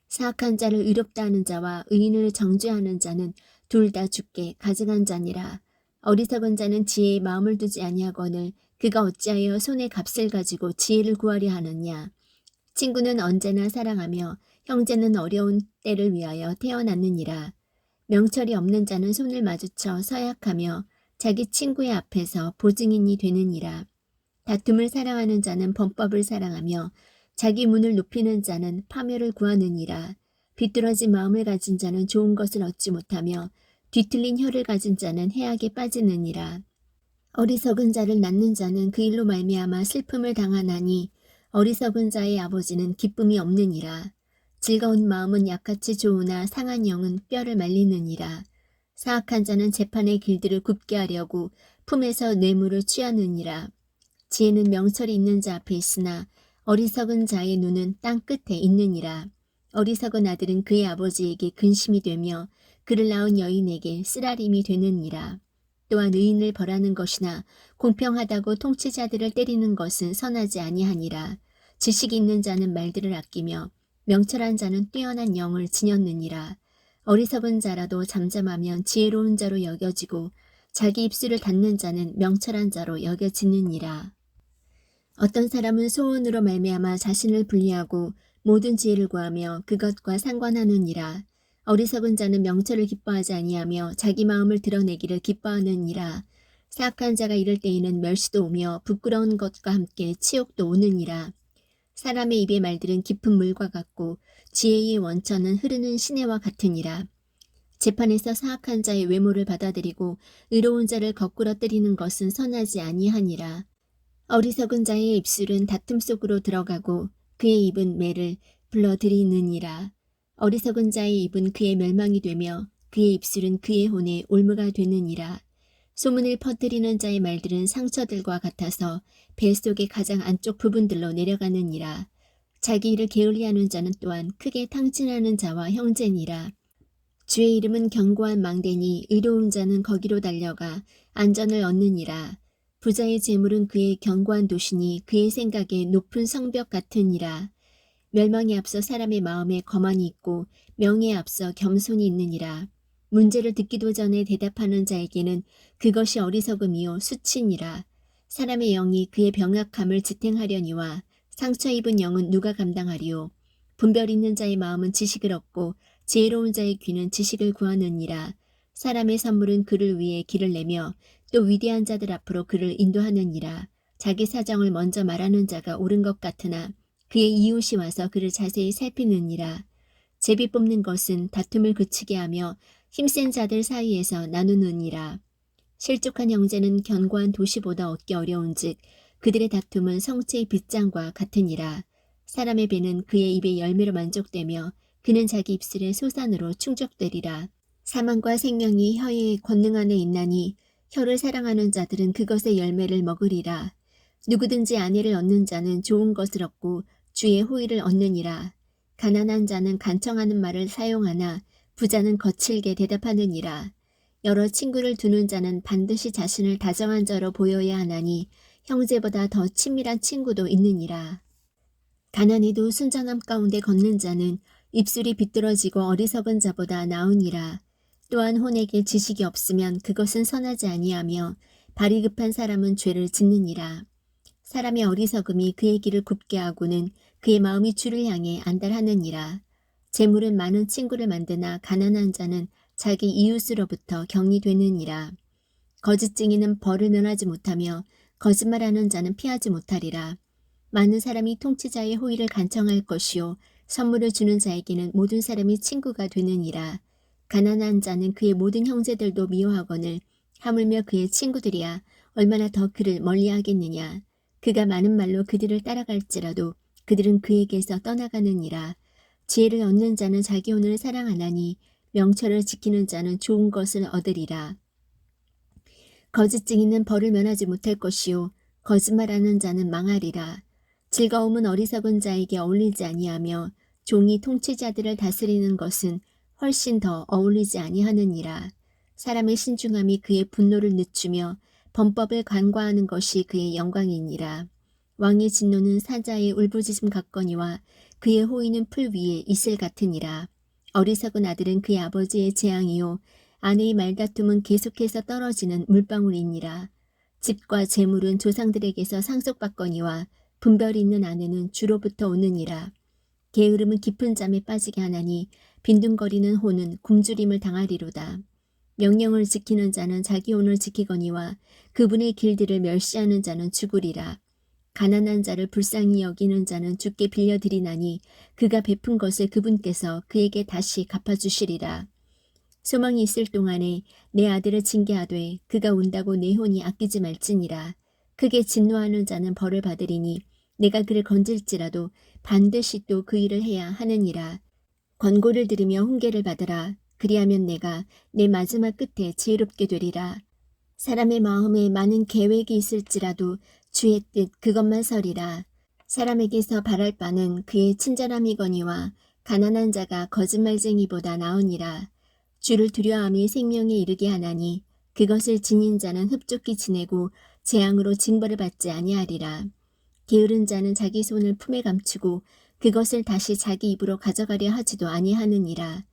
A: 사악한 자를 의롭다 하는 자와 의인을 정죄하는 자는 둘 다 죽게 가증한 자니라. 어리석은 자는 지혜에 마음을 두지 아니하거늘 그가 어찌하여 손에 값을 가지고 지혜를 구하려 하느냐. 친구는 언제나 사랑하며 형제는 어려운 때를 위하여 태어났느니라. 명철이 없는 자는 손을 마주쳐 서약하며 자기 친구의 앞에서 보증인이 되느니라. 다툼을 사랑하는 자는 범법을 사랑하며 자기 문을 높이는 자는 파멸을 구하느니라. 비뚤어진 마음을 가진 자는 좋은 것을 얻지 못하며 뒤틀린 혀를 가진 자는 해악에 빠지느니라. 어리석은 자를 낳는 자는 그 일로 말미암아 슬픔을 당하나니 어리석은 자의 아버지는 기쁨이 없느니라. 즐거운 마음은 약같이 좋으나 상한 영은 뼈를 말리느니라. 사악한 자는 재판의 길들을 굽게 하려고 품에서 뇌물을 취하느니라. 지혜는 명철이 있는 자 앞에 있으나 어리석은 자의 눈은 땅 끝에 있느니라. 어리석은 아들은 그의 아버지에게 근심이 되며 그를 낳은 여인에게 쓰라림이 되느니라. 또한 의인을 벌하는 것이나 공평하다고 통치자들을 때리는 것은 선하지 아니하니라. 지식이 있는 자는 말들을 아끼며 명철한 자는 뛰어난 영을 지녔느니라. 어리석은 자라도 잠잠하면 지혜로운 자로 여겨지고 자기 입술을 닫는 자는 명철한 자로 여겨지느니라. 어떤 사람은 소원으로 말미암아 자신을 불리하고 모든 지혜를 구하며 그것과 상관하느니라. 어리석은 자는 명철을 기뻐하지 아니하며 자기 마음을 드러내기를 기뻐하느니라. 사악한 자가 이럴 때에는 멸시도 오며 부끄러운 것과 함께 치욕도 오느니라. 사람의 입의 말들은 깊은 물과 같고 지혜의 원천은 흐르는 시내와 같으니라. 재판에서 사악한 자의 외모를 받아들이고 의로운 자를 거꾸로 때리는 것은 선하지 아니하니라. 어리석은 자의 입술은 다툼 속으로 들어가고 그의 입은 매를 불러들이느니라. 어리석은 자의 입은 그의 멸망이 되며 그의 입술은 그의 혼의 올무가 되느니라. 소문을 퍼뜨리는 자의 말들은 상처들과 같아서 뱃속의 가장 안쪽 부분들로 내려가느니라. 자기 일을 게을리하는 자는 또한 크게 탕진하는 자와 형제니라. 주의 이름은 견고한 망대니 의로운 자는 거기로 달려가 안전을 얻느니라. 부자의 재물은 그의 견고한 도시니 그의 생각에 높은 성벽 같으니라. 멸망에 앞서 사람의 마음에 거만이 있고 명예에 앞서 겸손이 있느니라. 문제를 듣기도 전에 대답하는 자에게는 그것이 어리석음이요 수치니라. 사람의 영이 그의 병약함을 지탱하려니와 상처 입은 영은 누가 감당하리요. 분별 있는 자의 마음은 지식을 얻고 지혜로운 자의 귀는 지식을 구하느니라. 사람의 선물은 그를 위해 길을 내며 또 위대한 자들 앞으로 그를 인도하느니라. 자기 사정을 먼저 말하는 자가 옳은 것 같으나 그의 이웃이 와서 그를 자세히 살피느니라. 제비 뽑는 것은 다툼을 그치게 하며 힘센 자들 사이에서 나누느니라. 실족한 형제는 견고한 도시보다 얻기 어려운즉 그들의 다툼은 성체의 빗장과 같으니라. 사람의 배는 그의 입의 열매로 만족되며 그는 자기 입술의 소산으로 충족되리라. 사망과 생명이 혀의 권능 안에 있나니 혀를 사랑하는 자들은 그것의 열매를 먹으리라. 누구든지 아내를 얻는 자는 좋은 것을 얻고 주의 호의를 얻느니라. 가난한 자는 간청하는 말을 사용하나 부자는 거칠게 대답하느니라. 여러 친구를 두는 자는 반드시 자신을 다정한 자로 보여야 하나니 형제보다 더 친밀한 친구도 있느니라. 가난해도 순전함 가운데 걷는 자는 입술이 비뚤어지고 어리석은 자보다 나으니라. 또한 혼에게 지식이 없으면 그것은 선하지 아니하며 발이 급한 사람은 죄를 짓느니라. 사람의 어리석음이 그의 길을 굽게 하고는 그의 마음이 주를 향해 안달하느니라. 재물은 많은 친구를 만드나 가난한 자는 자기 이웃으로부터 격리되느니라. 거짓 증인은 벌을 면하지 못하며 거짓말하는 자는 피하지 못하리라. 많은 사람이 통치자의 호의를 간청할 것이요 선물을 주는 자에게는 모든 사람이 친구가 되느니라. 가난한 자는 그의 모든 형제들도 미워하거늘 하물며 그의 친구들이야 얼마나 더 그를 멀리하겠느냐. 그가 많은 말로 그들을 따라갈지라도 그들은 그에게서 떠나가느니라. 지혜를 얻는 자는 자기 혼을 사랑하나니 명철을 지키는 자는 좋은 것을 얻으리라. 거짓 증인은 벌을 면하지 못할 것이요 거짓말하는 자는 망하리라. 즐거움은 어리석은 자에게 어울리지 아니하며 종이 통치자들을 다스리는 것은 훨씬 더 어울리지 아니하느니라. 사람의 신중함이 그의 분노를 늦추며 범법을 간과하는 것이 그의 영광이니라. 왕의 진노는 사자의 울부짖음 같거니와 그의 호의는 풀 위에 이슬 같으니라. 어리석은 아들은 그의 아버지의 재앙이요 아내의 말다툼은 계속해서 떨어지는 물방울이니라. 집과 재물은 조상들에게서 상속받거니와 분별이 있는 아내는 주로부터 오느니라. 게으름은 깊은 잠에 빠지게 하나니 빈둥거리는 혼은 굶주림을 당하리로다. 명령을 지키는 자는 자기 혼을 지키거니와 그분의 길들을 멸시하는 자는 죽으리라. 가난한 자를 불쌍히 여기는 자는 주께 빌려드리나니 그가 베푼 것을 그분께서 그에게 다시 갚아주시리라. 소망이 있을 동안에 내 아들을 징계하되 그가 온다고 내 혼이 아끼지 말지니라. 크게 진노하는 자는 벌을 받으리니 내가 그를 건질지라도 반드시 또 그 일을 해야 하느니라. 권고를 들으며 훈계를 받으라. 그리하면 내가 내 마지막 끝에 지혜롭게 되리라. 사람의 마음에 많은 계획이 있을지라도 주의 뜻 그것만 서리라. 사람에게서 바랄 바는 그의 친절함이거니와 가난한 자가 거짓말쟁이보다 나으니라. 주를 두려워함이 생명에 이르게 하나니 그것을 지닌 자는 흡족히 지내고 재앙으로 징벌을 받지 아니하리라. 게으른 자는 자기 손을 품에 감추고 그것을 다시 자기 입으로 가져가려 하지도 아니하느니라.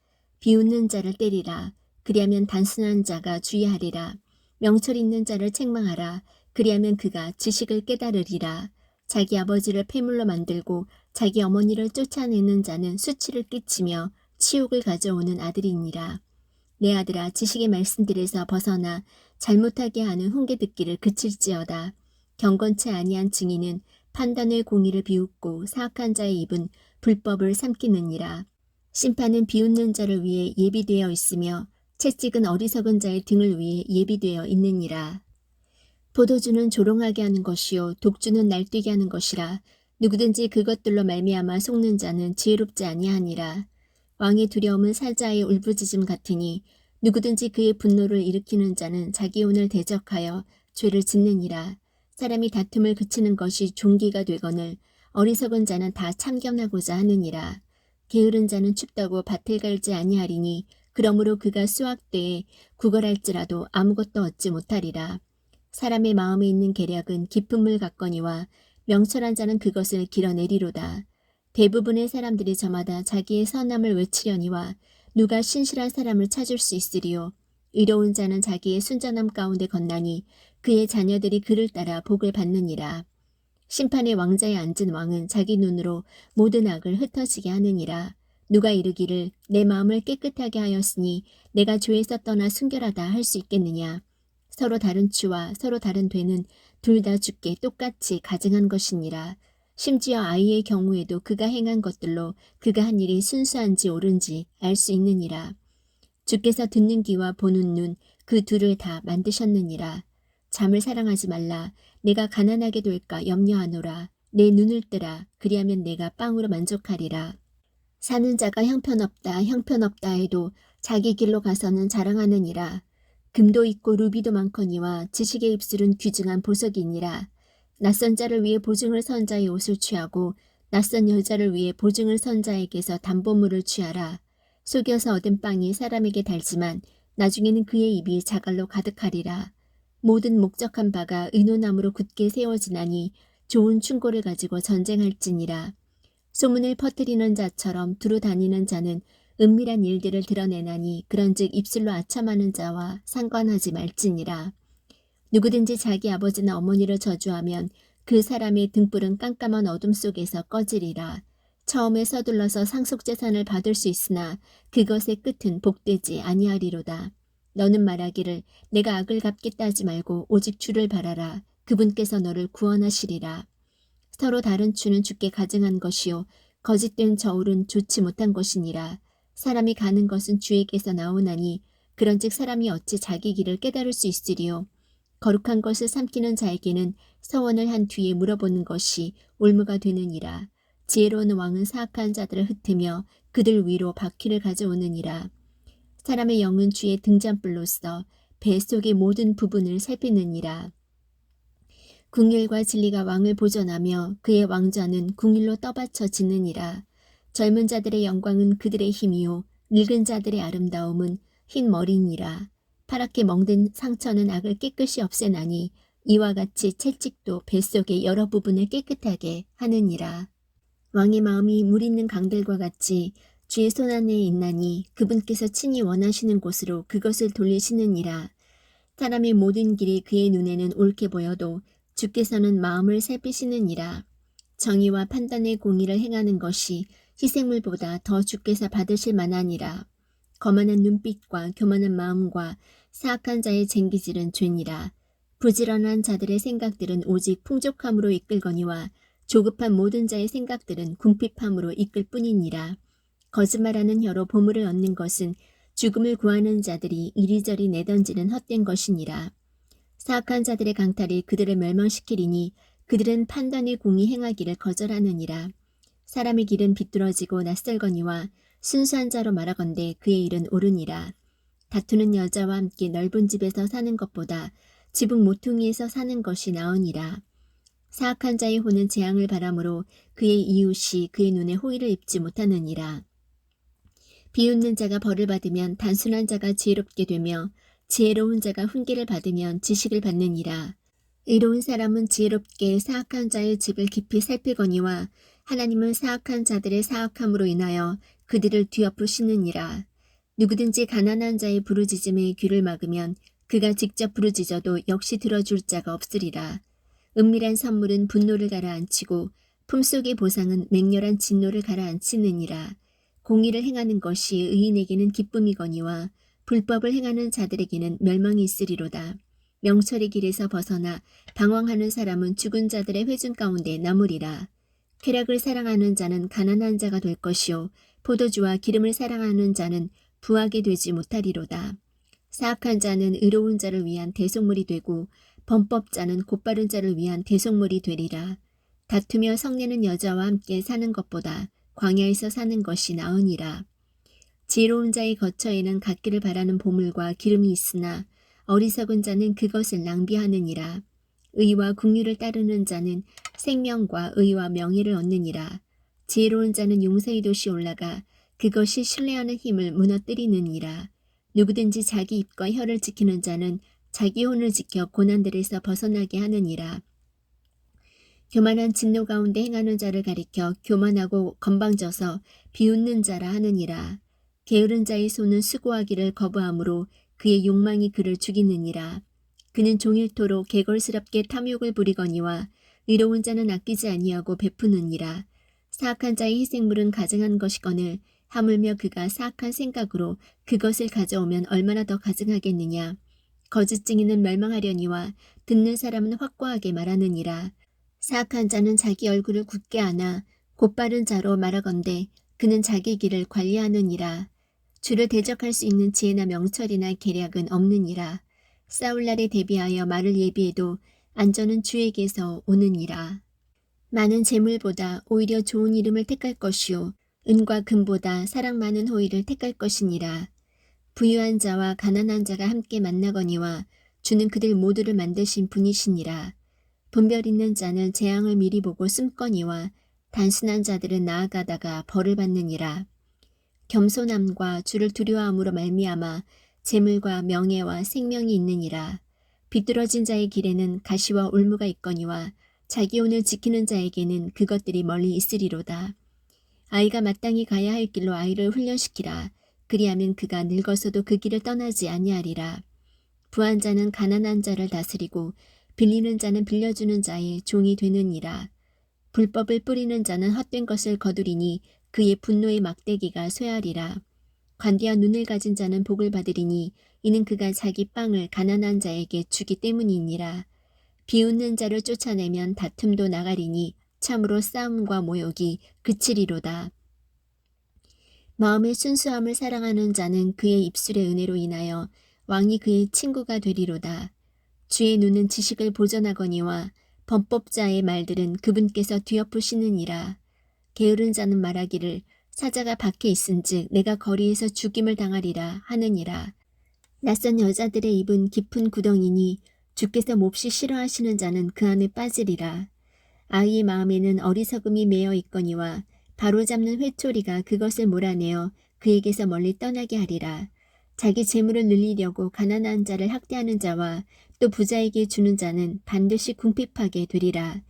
A: 비웃는 자를 때리라. 그리하면 단순한 자가 주의하리라. 명철 있는 자를 책망하라. 그리하면 그가 지식을 깨달으리라. 자기 아버지를 폐물로 만들고 자기 어머니를 쫓아내는 자는 수치를 끼치며 치욕을 가져오는 아들이니라. 내 아들아, 지식의 말씀들에서 벗어나 잘못하게 하는 훈계 듣기를 그칠지어다. 경건치 아니한 증인은 판단의 공의를 비웃고 사악한 자의 입은 불법을 삼키느니라. 심판은 비웃는 자를 위해 예비되어 있으며 채찍은 어리석은 자의 등을 위해 예비되어 있느니라. 포도주는 조롱하게 하는 것이요 독주는 날뛰게 하는 것이라. 누구든지 그것들로 말미암아 속는 자는 지혜롭지 아니하니라. 왕의 두려움은 사자의 울부짖음 같으니 누구든지 그의 분노를 일으키는 자는 자기 혼을 대적하여 죄를 짓느니라. 사람이 다툼을 그치는 것이 종기가 되거늘 어리석은 자는 다 참견하고자 하느니라. 게으른 자는 춥다고 밭을 갈지 아니하리니 그러므로 그가 수확되에 구걸할지라도 아무것도 얻지 못하리라. 사람의 마음에 있는 계략은 깊은 물 같거니와 명철한 자는 그것을 길어내리로다. 대부분의 사람들이 저마다 자기의 선함을 외치려니와 누가 신실한 사람을 찾을 수 있으리요. 의로운 자는 자기의 순전함 가운데 건나니 그의 자녀들이 그를 따라 복을 받느니라. 심판의 왕자에 앉은 왕은 자기 눈으로 모든 악을 흩어지게 하느니라. 누가 이르기를 내 마음을 깨끗하게 하였으니 내가 죄에서 떠나 순결하다 할 수 있겠느냐. 서로 다른 추와 서로 다른 되는 둘 다 주께 똑같이 가증한 것이니라. 심지어 아이의 경우에도 그가 행한 것들로 그가 한 일이 순수한지 옳은지 알 수 있느니라. 주께서 듣는 귀와 보는 눈 그 둘을 다 만드셨느니라. 잠을 사랑하지 말라. 내가 가난하게 될까 염려하노라. 내 눈을 뜨라. 그리하면 내가 빵으로 만족하리라. 사는 자가 형편없다 해도 자기 길로 가서는 자랑하느니라. 금도 있고 루비도 많거니와 지식의 입술은 귀중한 보석이니라. 낯선 자를 위해 보증을 선 자의 옷을 취하고 낯선 여자를 위해 보증을 선 자에게서 담보물을 취하라. 속여서 얻은 빵이 사람에게 달지만 나중에는 그의 입이 자갈로 가득하리라. 모든 목적한 바가 의논함으로 굳게 세워지나니 좋은 충고를 가지고 전쟁할지니라. 소문을 퍼뜨리는 자처럼 두루 다니는 자는 은밀한 일들을 드러내나니 그런즉 입술로 아첨하는 자와 상관하지 말지니라. 누구든지 자기 아버지나 어머니를 저주하면 그 사람의 등불은 깜깜한 어둠 속에서 꺼지리라. 처음에 서둘러서 상속재산을 받을 수 있으나 그것의 끝은 복되지 아니하리로다. 너는 말하기를 내가 악을 갚겠다 하지 말고 오직 주를 바라라. 그분께서 너를 구원하시리라. 서로 다른 추는 주께 가증한 것이요 거짓된 저울은 좋지 못한 것이니라. 사람이 가는 것은 주에게서 나오나니 그런즉 사람이 어찌 자기 길을 깨달을 수 있으리요. 거룩한 것을 삼키는 자에게는 서원을 한 뒤에 물어보는 것이 올무가 되느니라. 지혜로운 왕은 사악한 자들을 흩으며 그들 위로 바퀴를 가져오느니라. 사람의 영은 주의 등잔불로서 배 속의 모든 부분을 살피느니라. 궁일과 진리가 왕을 보존하며 그의 왕좌는 궁일로 떠받쳐 지느니라. 젊은 자들의 영광은 그들의 힘이요 늙은 자들의 아름다움은 흰 머리니라. 파랗게 멍든 상처는 악을 깨끗이 없애나니 이와 같이 채찍도 뱃속의 여러 부분을 깨끗하게 하느니라. 왕의 마음이 물 있는 강들과 같이 주의 손안에 있나니 그분께서 친히 원하시는 곳으로 그것을 돌리시느니라. 사람의 모든 길이 그의 눈에는 옳게 보여도 주께서는 마음을 살피시느니라. 정의와 판단의 공의를 행하는 것이 희생물보다 더 주께서 받으실 만하니라. 거만한 눈빛과 교만한 마음과 사악한 자의 쟁기질은 죄니라. 부지런한 자들의 생각들은 오직 풍족함으로 이끌거니와 조급한 모든 자의 생각들은 궁핍함으로 이끌 뿐이니라. 거짓말하는 혀로 보물을 얻는 것은 죽음을 구하는 자들이 이리저리 내던지는 헛된 것이니라. 사악한 자들의 강탈이 그들을 멸망시키리니 그들은 판단의 공의 행하기를 거절하느니라. 사람의 길은 비뚤어지고 낯설거니와 순수한 자로 말하건대 그의 일은 옳으니라. 다투는 여자와 함께 넓은 집에서 사는 것보다 지붕 모퉁이에서 사는 것이 나으니라. 사악한 자의 혼은 재앙을 바라므로 그의 이웃이 그의 눈에 호의를 입지 못하느니라. 비웃는 자가 벌을 받으면 단순한 자가 지혜롭게 되며 지혜로운 자가 훈계를 받으면 지식을 받느니라. 의로운 사람은 지혜롭게 사악한 자의 집을 깊이 살피거니와 하나님은 사악한 자들의 사악함으로 인하여 그들을 뒤엎으시느니라. 누구든지 가난한 자의 부르짖음에 귀를 막으면 그가 직접 부르짖어도 역시 들어줄 자가 없으리라. 은밀한 선물은 분노를 가라앉히고 품속의 보상은 맹렬한 진노를 가라앉히느니라. 공의를 행하는 것이 의인에게는 기쁨이거니와 불법을 행하는 자들에게는 멸망이 있으리로다. 명철의 길에서 벗어나 방황하는 사람은 죽은 자들의 회중 가운데 남으리라. 쾌락을 사랑하는 자는 가난한 자가 될 것이요 포도주와 기름을 사랑하는 자는 부하게 되지 못하리로다. 사악한 자는 의로운 자를 위한 대속물이 되고 범법자는 곧바른 자를 위한 대속물이 되리라. 다투며 성내는 여자와 함께 사는 것보다 광야에서 사는 것이 나으니라. 지혜로운 자의 거처에는 갖기를 바라는 보물과 기름이 있으나 어리석은 자는 그것을 낭비하느니라. 의와 긍휼을 따르는 자는 생명과 의와 명예를 얻느니라. 지혜로운 자는 용서의 돛이 올라가 그것이 신뢰하는 힘을 무너뜨리느니라. 누구든지 자기 입과 혀를 지키는 자는 자기 혼을 지켜 고난들에서 벗어나게 하느니라. 교만한 진노 가운데 행하는 자를 가리켜 교만하고 건방져서 비웃는 자라 하느니라. 게으른 자의 손은 수고하기를 거부하므로 그의 욕망이 그를 죽이느니라. 그는 종일토록 개걸스럽게 탐욕을 부리거니와 의로운 자는 아끼지 아니하고 베푸느니라. 사악한 자의 희생물은 가증한 것이거늘 하물며 그가 사악한 생각으로 그것을 가져오면 얼마나 더 가증하겠느냐. 거짓증인은 멸망하려니와 듣는 사람은 확고하게 말하느니라. 사악한 자는 자기 얼굴을 굳게 하나 곧바른 자로 말하건대 그는 자기 길을 관리하느니라. 주를 대적할 수 있는 지혜나 명철이나 계략은 없느니라. 싸울 날에 대비하여 말을 예비해도 안전은 주에게서 오느니라. 많은 재물보다 오히려 좋은 이름을 택할 것이요 은과 금보다 사랑 많은 호의를 택할 것이니라. 부유한 자와 가난한 자가 함께 만나거니와 주는 그들 모두를 만드신 분이시니라. 분별 있는 자는 재앙을 미리 보고 숨거니와 단순한 자들은 나아가다가 벌을 받느니라. 겸손함과 주를 두려워함으로 말미암아 재물과 명예와 생명이 있느니라. 비뚤어진 자의 길에는 가시와 올무가 있거니와 자기 혼을 지키는 자에게는 그것들이 멀리 있으리로다. 아이가 마땅히 가야 할 길로 아이를 훈련시키라. 그리하면 그가 늙어서도 그 길을 떠나지 아니하리라. 부한 자는 가난한 자를 다스리고 빌리는 자는 빌려주는 자의 종이 되느니라. 불법을 뿌리는 자는 헛된 것을 거두리니 그의 분노의 막대기가 쇠하리라. 관대한 눈을 가진 자는 복을 받으리니 이는 그가 자기 빵을 가난한 자에게 주기 때문이니라. 비웃는 자를 쫓아내면 다툼도 나가리니 참으로 싸움과 모욕이 그치리로다. 마음의 순수함을 사랑하는 자는 그의 입술의 은혜로 인하여 왕이 그의 친구가 되리로다. 주의 눈은 지식을 보전하거니와 범법자의 말들은 그분께서 뒤엎으시느니라. 게으른 자는 말하기를 사자가 밖에 있은즉 내가 거리에서 죽임을 당하리라 하느니라. 낯선 여자들의 입은 깊은 구덩이니 주께서 몹시 싫어하시는 자는 그 안에 빠지리라. 아이의 마음에는 어리석음이 매여 있거니와 바로잡는 회초리가 그것을 몰아내어 그에게서 멀리 떠나게 하리라. 자기 재물을 늘리려고 가난한 자를 학대하는 자와 또 부자에게 주는 자는 반드시 궁핍하게 되리라.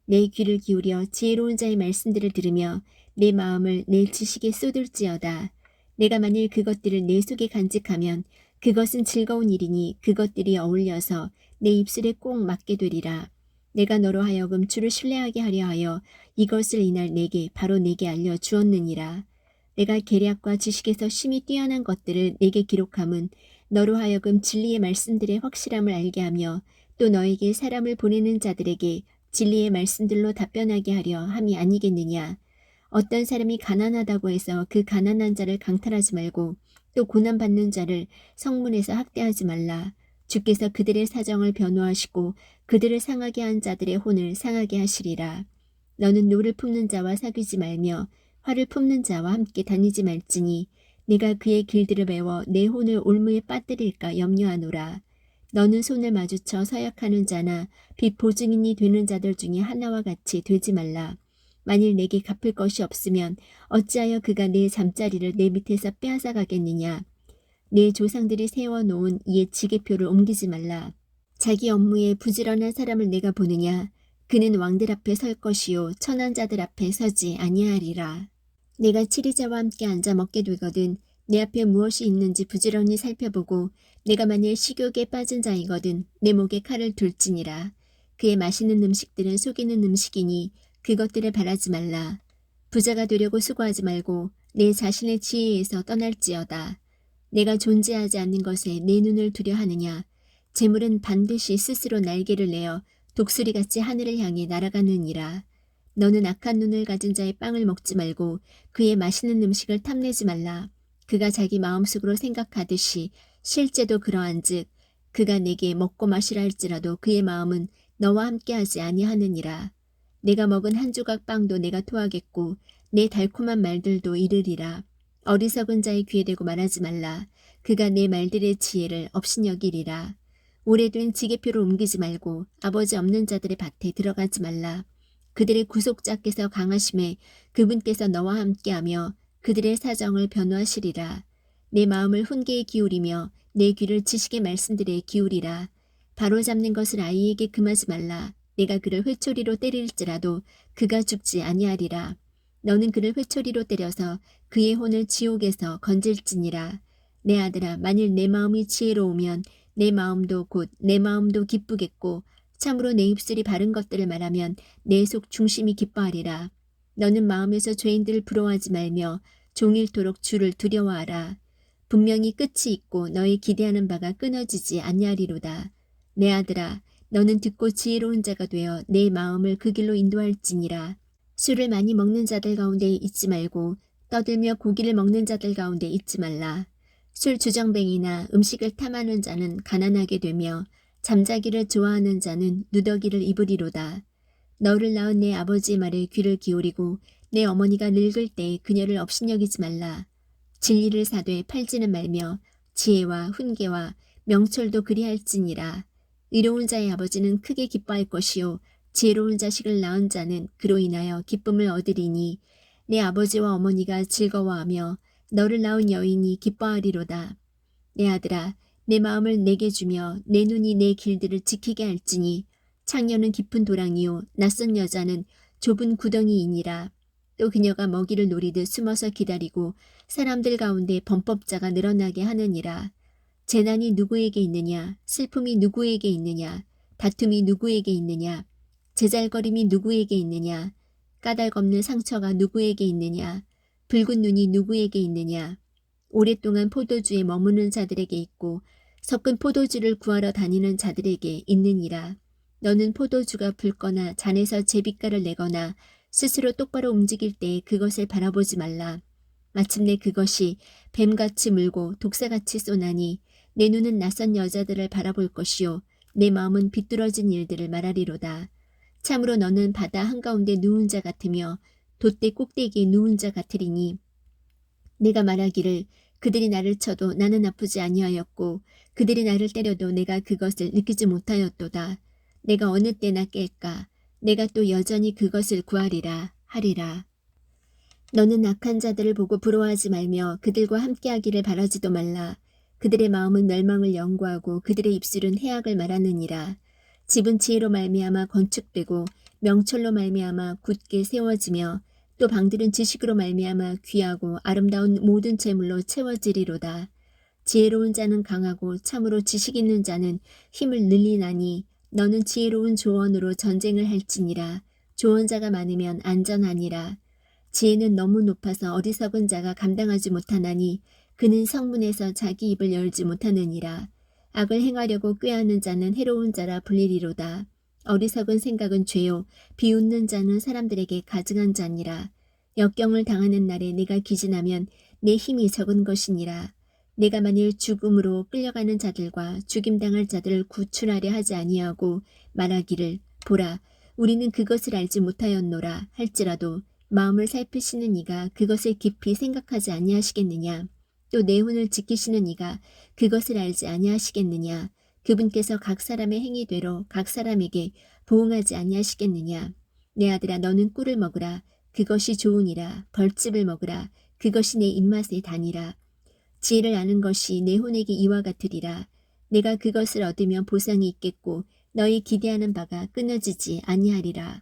A: 내 귀를 기울여 지혜로운 자의 말씀들을 들으며 내 마음을 내 지식에 쏟을지어다. 내가 만일 그것들을 내 속에 간직하면 그것은 즐거운 일이니 그것들이 어울려서 내 입술에 꼭 맞게 되리라. 내가 너로 하여금 주를 신뢰하게 하려 하여 이것을 이날 내게 바로 내게 알려 주었느니라. 내가 계략과 지식에서 심히 뛰어난 것들을 내게 기록함은 너로 하여금 진리의 말씀들의 확실함을 알게 하며 또 너에게 사람을 보내는 자들에게 진리의 말씀들로 답변하게 하려 함이 아니겠느냐. 어떤 사람이 가난하다고 해서 그 가난한 자를 강탈하지 말고 또 고난받는 자를 성문에서 학대하지 말라. 주께서 그들의 사정을 변호하시고 그들을 상하게 한 자들의 혼을 상하게 하시리라. 너는 노를 품는 자와 사귀지 말며 화를 품는 자와 함께 다니지 말지니 내가 그의 길들을 메워 내 혼을 올무에 빠뜨릴까 염려하노라. 너는 손을 마주쳐 서약하는 자나 빚 보증인이 되는 자들 중에 하나와 같이 되지 말라. 만일 내게 갚을 것이 없으면 어찌하여 그가 내 잠자리를 내 밑에서 빼앗아 가겠느냐. 내 조상들이 세워놓은 이의 지계표를 옮기지 말라. 자기 업무에 부지런한 사람을 내가 보느냐. 그는 왕들 앞에 설 것이요 천한 자들 앞에 서지 아니하리라. 내가 치리자와 함께 앉아 먹게 되거든 내 앞에 무엇이 있는지 부지런히 살펴보고 내가 만일 식욕에 빠진 자이거든 내 목에 칼을 둘지니라. 그의 맛있는 음식들은 속이는 음식이니 그것들을 바라지 말라. 부자가 되려고 수고하지 말고 내 자신의 지혜에서 떠날지어다. 내가 존재하지 않는 것에 내 눈을 두려 하느냐. 재물은 반드시 스스로 날개를 내어 독수리같이 하늘을 향해 날아가느니라. 너는 악한 눈을 가진 자의 빵을 먹지 말고 그의 맛있는 음식을 탐내지 말라. 그가 자기 마음속으로 생각하듯이 실제도 그러한즉 그가 내게 먹고 마시라 할지라도 그의 마음은 너와 함께하지 아니하느니라. 내가 먹은 한 조각 빵도 내가 토하겠고 내 달콤한 말들도 이르리라. 어리석은 자의 귀에 대고 말하지 말라. 그가 내 말들의 지혜를 업신여기리라. 오래된 지게표를 옮기지 말고 아버지 없는 자들의 밭에 들어가지 말라. 그들의 구속자께서 강하심에 그분께서 너와 함께하며 그들의 사정을 변호하시리라. 내 마음을 훈계에 기울이며 내 귀를 지식의 말씀들에 기울이라. 바로잡는 것을 아이에게 금하지 말라. 내가 그를 회초리로 때릴지라도 그가 죽지 아니하리라. 너는 그를 회초리로 때려서 그의 혼을 지옥에서 건질지니라. 내 아들아, 만일 내 마음이 지혜로우면 내 마음도 곧 내 마음도 기쁘겠고 참으로 내 입술이 바른 것들을 말하면 내 속 중심이 기뻐하리라. 너는 마음에서 죄인들을 부러워하지 말며 종일토록 주를 두려워하라. 분명히 끝이 있고 너의 기대하는 바가 끊어지지 아니하리로다. 내 아들아, 너는 듣고 지혜로운 자가 되어 내 마음을 그 길로 인도할지니라. 술을 많이 먹는 자들 가운데 있지 말고 떠들며 고기를 먹는 자들 가운데 있지 말라. 술 주정뱅이나 음식을 탐하는 자는 가난하게 되며 잠자기를 좋아하는 자는 누더기를 입으리로다. 너를 낳은 내 아버지의 말에 귀를 기울이고 내 어머니가 늙을 때 그녀를 업신여기지 말라. 진리를 사되 팔지는 말며 지혜와 훈계와 명철도 그리할지니라. 의로운 자의 아버지는 크게 기뻐할 것이요 지혜로운 자식을 낳은 자는 그로 인하여 기쁨을 얻으리니 내 아버지와 어머니가 즐거워하며 너를 낳은 여인이 기뻐하리로다. 내 아들아, 내 마음을 내게 주며 내 눈이 내 길들을 지키게 할지니 창녀는 깊은 도랑이요 낯선 여자는 좁은 구덩이이니라. 또 그녀가 먹이를 노리듯 숨어서 기다리고 사람들 가운데 범법자가 늘어나게 하느니라. 재난이 누구에게 있느냐, 슬픔이 누구에게 있느냐, 다툼이 누구에게 있느냐, 제잘거림이 누구에게 있느냐, 까닭없는 상처가 누구에게 있느냐, 붉은 눈이 누구에게 있느냐. 오랫동안 포도주에 머무는 자들에게 있고 섞은 포도주를 구하러 다니는 자들에게 있느니라. 너는 포도주가 붉거나 잔에서 제빛깔을 내거나 스스로 똑바로 움직일 때 그것을 바라보지 말라. 마침내 그것이 뱀같이 물고 독사같이 쏘나니 내 눈은 낯선 여자들을 바라볼 것이요 내 마음은 비뚤어진 일들을 말하리로다. 참으로 너는 바다 한가운데 누운 자 같으며 돛대 꼭대기에 누운 자 같으리니 내가 말하기를 그들이 나를 쳐도 나는 아프지 아니하였고 그들이 나를 때려도 내가 그것을 느끼지 못하였도다. 내가 어느 때나 깰까? 내가 또 여전히 그것을 구하리라 하리라. 너는 악한 자들을 보고 부러워하지 말며 그들과 함께하기를 바라지도 말라. 그들의 마음은 멸망을 연구하고 그들의 입술은 해악을 말하느니라. 집은 지혜로 말미암아 건축되고 명철로 말미암아 굳게 세워지며 또 방들은 지식으로 말미암아 귀하고 아름다운 모든 재물로 채워지리로다. 지혜로운 자는 강하고 참으로 지식 있는 자는 힘을 늘리나니 너는 지혜로운 조언으로 전쟁을 할지니라. 조언자가 많으면 안전하니라. 지혜는 너무 높아서 어리석은 자가 감당하지 못하나니 그는 성문에서 자기 입을 열지 못하느니라. 악을 행하려고 꾀하는 자는 해로운 자라 불리리로다. 어리석은 생각은 죄요 비웃는 자는 사람들에게 가증한 자니라. 역경을 당하는 날에 내가 기진하면 내 힘이 적은 것이니라. 내가 만일 죽음으로 끌려가는 자들과 죽임당할 자들을 구출하려 하지 아니하고 말하기를 보라 우리는 그것을 알지 못하였노라 할지라도 마음을 살피시는 이가 그것을 깊이 생각하지 아니하시겠느냐? 또 내 혼을 지키시는 이가 그것을 알지 아니하시겠느냐? 그분께서 각 사람의 행위대로 각 사람에게 보응하지 아니하시겠느냐? 내 아들아, 너는 꿀을 먹으라. 그것이 좋으니라. 벌집을 먹으라. 그것이 내 입맛에 다니라. 지혜를 아는 것이 내 혼에게 이와 같으리라. 내가 그것을 얻으면 보상이 있겠고 너희 기대하는 바가 끊어지지 아니하리라.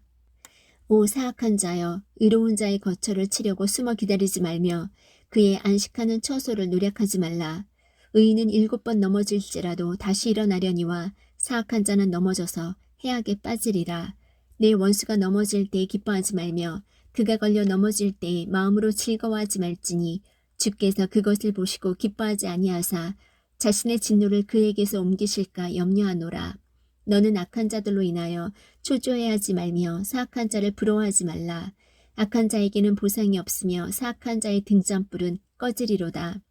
A: 오 사악한 자여, 의로운 자의 거처를 치려고 숨어 기다리지 말며 그의 안식하는 처소를 노력하지 말라. 의인은 7번 넘어질지라도 다시 일어나려니와 사악한 자는 넘어져서 해악에 빠지리라. 내 원수가 넘어질 때에 기뻐하지 말며 그가 걸려 넘어질 때에 마음으로 즐거워하지 말지니 주께서 그것을 보시고 기뻐하지 아니하사 자신의 진노를 그에게서 옮기실까 염려하노라. 너는 악한 자들로 인하여 초조해하지 말며 사악한 자를 부러워하지 말라. 악한 자에게는 보상이 없으며 사악한 자의 등잔불은 꺼지리로다.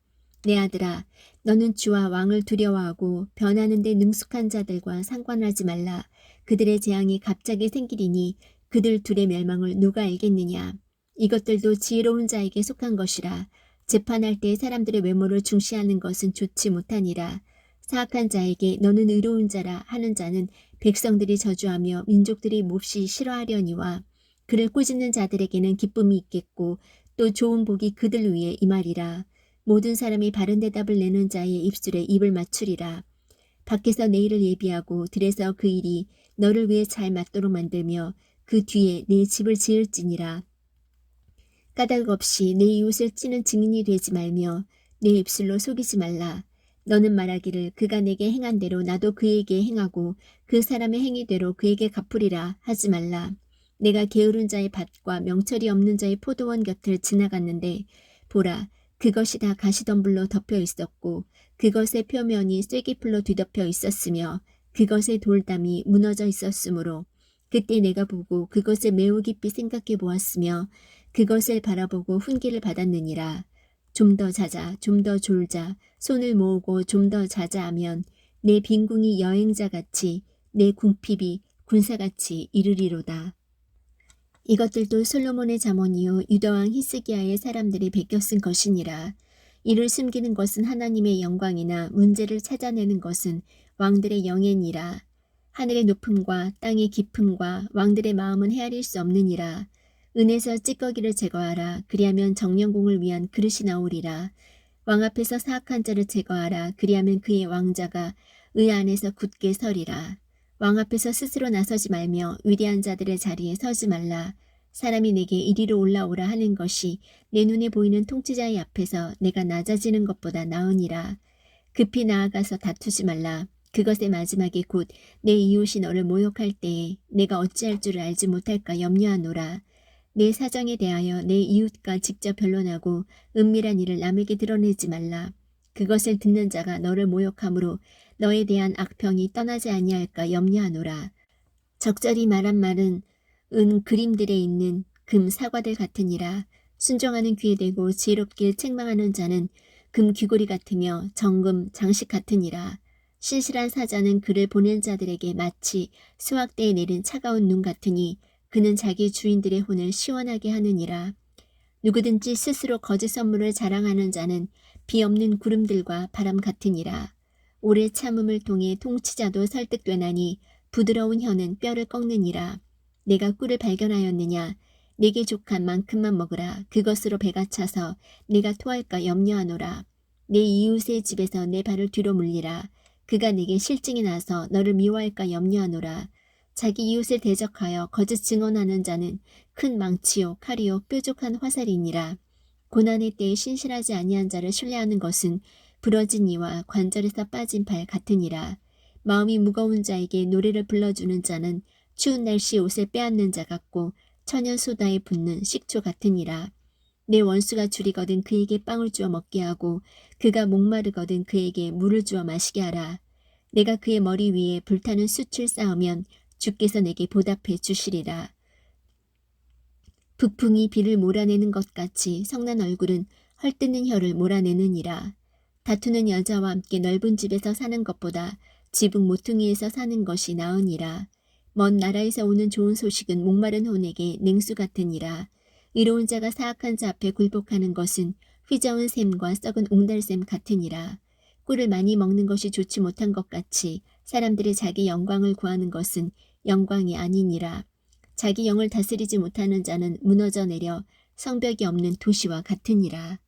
A: 내 아들아, 너는 주와 왕을 두려워하고 변하는 데 능숙한 자들과 상관하지 말라. 그들의 재앙이 갑자기 생기리니 그들 둘의 멸망을 누가 알겠느냐. 이것들도 지혜로운 자에게 속한 것이라. 재판할 때 사람들의 외모를 중시하는 것은 좋지 못하니라. 사악한 자에게 너는 의로운 자라 하는 자는 백성들이 저주하며 민족들이 몹시 싫어하려니와 그를 꾸짖는 자들에게는 기쁨이 있겠고 또 좋은 복이 그들 위에 임하리라. 모든 사람이 바른 대답을 내는 자의 입술에 입을 맞추리라. 밖에서 내일을 예비하고 들에서 그 일이 너를 위해 잘 맞도록 만들며 그 뒤에 내 집을 지을지니라. 까닭 없이 내 이웃을 찌는 증인이 되지 말며 내 입술로 속이지 말라. 너는 말하기를 그가 내게 행한 대로 나도 그에게 행하고 그 사람의 행위대로 그에게 갚으리라 하지 말라. 내가 게으른 자의 밭과 명철이 없는 자의 포도원 곁을 지나갔는데 보라, 그것이 다 가시덤불로 덮여 있었고 그것의 표면이 쐐기풀로 뒤덮여 있었으며 그것의 돌담이 무너져 있었으므로 그때 내가 보고 그것을 매우 깊이 생각해 보았으며 그것을 바라보고 훈계를 받았느니라. 좀 더 자자, 좀 더 졸자, 손을 모으고 좀 더 자자 하면 내 빈궁이 여행자같이 내 궁핍이 군사같이 이르리로다. 이것들도 솔로몬의 잠언이요 유다왕 히스기야의 사람들이 베껴 쓴 것이니라. 이를 숨기는 것은 하나님의 영광이나 문제를 찾아내는 것은 왕들의 영예니라. 하늘의 높음과 땅의 깊음과 왕들의 마음은 헤아릴 수 없느니라. 은에서 찌꺼기를 제거하라. 그리하면 정령공을 위한 그릇이 나오리라. 왕 앞에서 사악한 자를 제거하라. 그리하면 그의 왕자가 의 안에서 굳게 서리라. 왕 앞에서 스스로 나서지 말며 위대한 자들의 자리에 서지 말라. 사람이 내게 이리로 올라오라 하는 것이 내 눈에 보이는 통치자의 앞에서 내가 낮아지는 것보다 나으니라. 급히 나아가서 다투지 말라. 그것의 마지막에 곧 내 이웃이 너를 모욕할 때에 내가 어찌할 줄을 알지 못할까 염려하노라. 내 사정에 대하여 내 이웃과 직접 변론하고 은밀한 일을 남에게 드러내지 말라. 그것을 듣는 자가 너를 모욕함으로 너에 대한 악평이 떠나지 아니할까 염려하노라. 적절히 말한 말은 은 그림들에 있는 금 사과들 같으니라. 순종하는 귀에 대고 지혜롭게 책망하는 자는 금 귀고리 같으며 정금 장식 같으니라. 신실한 사자는 그를 보낸 자들에게 마치 수확대에 내린 차가운 눈 같으니 그는 자기 주인들의 혼을 시원하게 하느니라. 누구든지 스스로 거짓 선물을 자랑하는 자는 비 없는 구름들과 바람 같으니라. 오래 참음을 통해 통치자도 설득되나니 부드러운 혀는 뼈를 꺾느니라. 내가 꿀을 발견하였느냐. 내게 족한 만큼만 먹으라. 그것으로 배가 차서 내가 토할까 염려하노라. 내 이웃의 집에서 내 발을 뒤로 물리라. 그가 내게 실증이 나서 너를 미워할까 염려하노라. 자기 이웃을 대적하여 거짓 증언하는 자는 큰 망치요 칼이요 뾰족한 화살이니라. 고난의 때에 신실하지 아니한 자를 신뢰하는 것은 부러진 이와 관절에서 빠진 발 같으니라. 마음이 무거운 자에게 노래를 불러주는 자는 추운 날씨 옷을 빼앗는 자 같고 천연 소다에 붓는 식초 같으니라. 내 원수가 줄이거든 그에게 빵을 주어 먹게 하고 그가 목마르거든 그에게 물을 주어 마시게 하라. 내가 그의 머리 위에 불타는 숯을 쌓으면 주께서 내게 보답해 주시리라. 북풍이 비를 몰아내는 것 같이 성난 얼굴은 헐뜯는 혀를 몰아내느니라. 다투는 여자와 함께 넓은 집에서 사는 것보다 지붕 모퉁이에서 사는 것이 나으니라. 먼 나라에서 오는 좋은 소식은 목마른 혼에게 냉수 같으니라. 의로운 자가 사악한 자 앞에 굴복하는 것은 휘저은 샘과 썩은 옹달샘 같으니라. 꿀을 많이 먹는 것이 좋지 못한 것 같이 사람들이 자기 영광을 구하는 것은 영광이 아니니라. 자기 영을 다스리지 못하는 자는 무너져 내려 성벽이 없는 도시와 같으니라.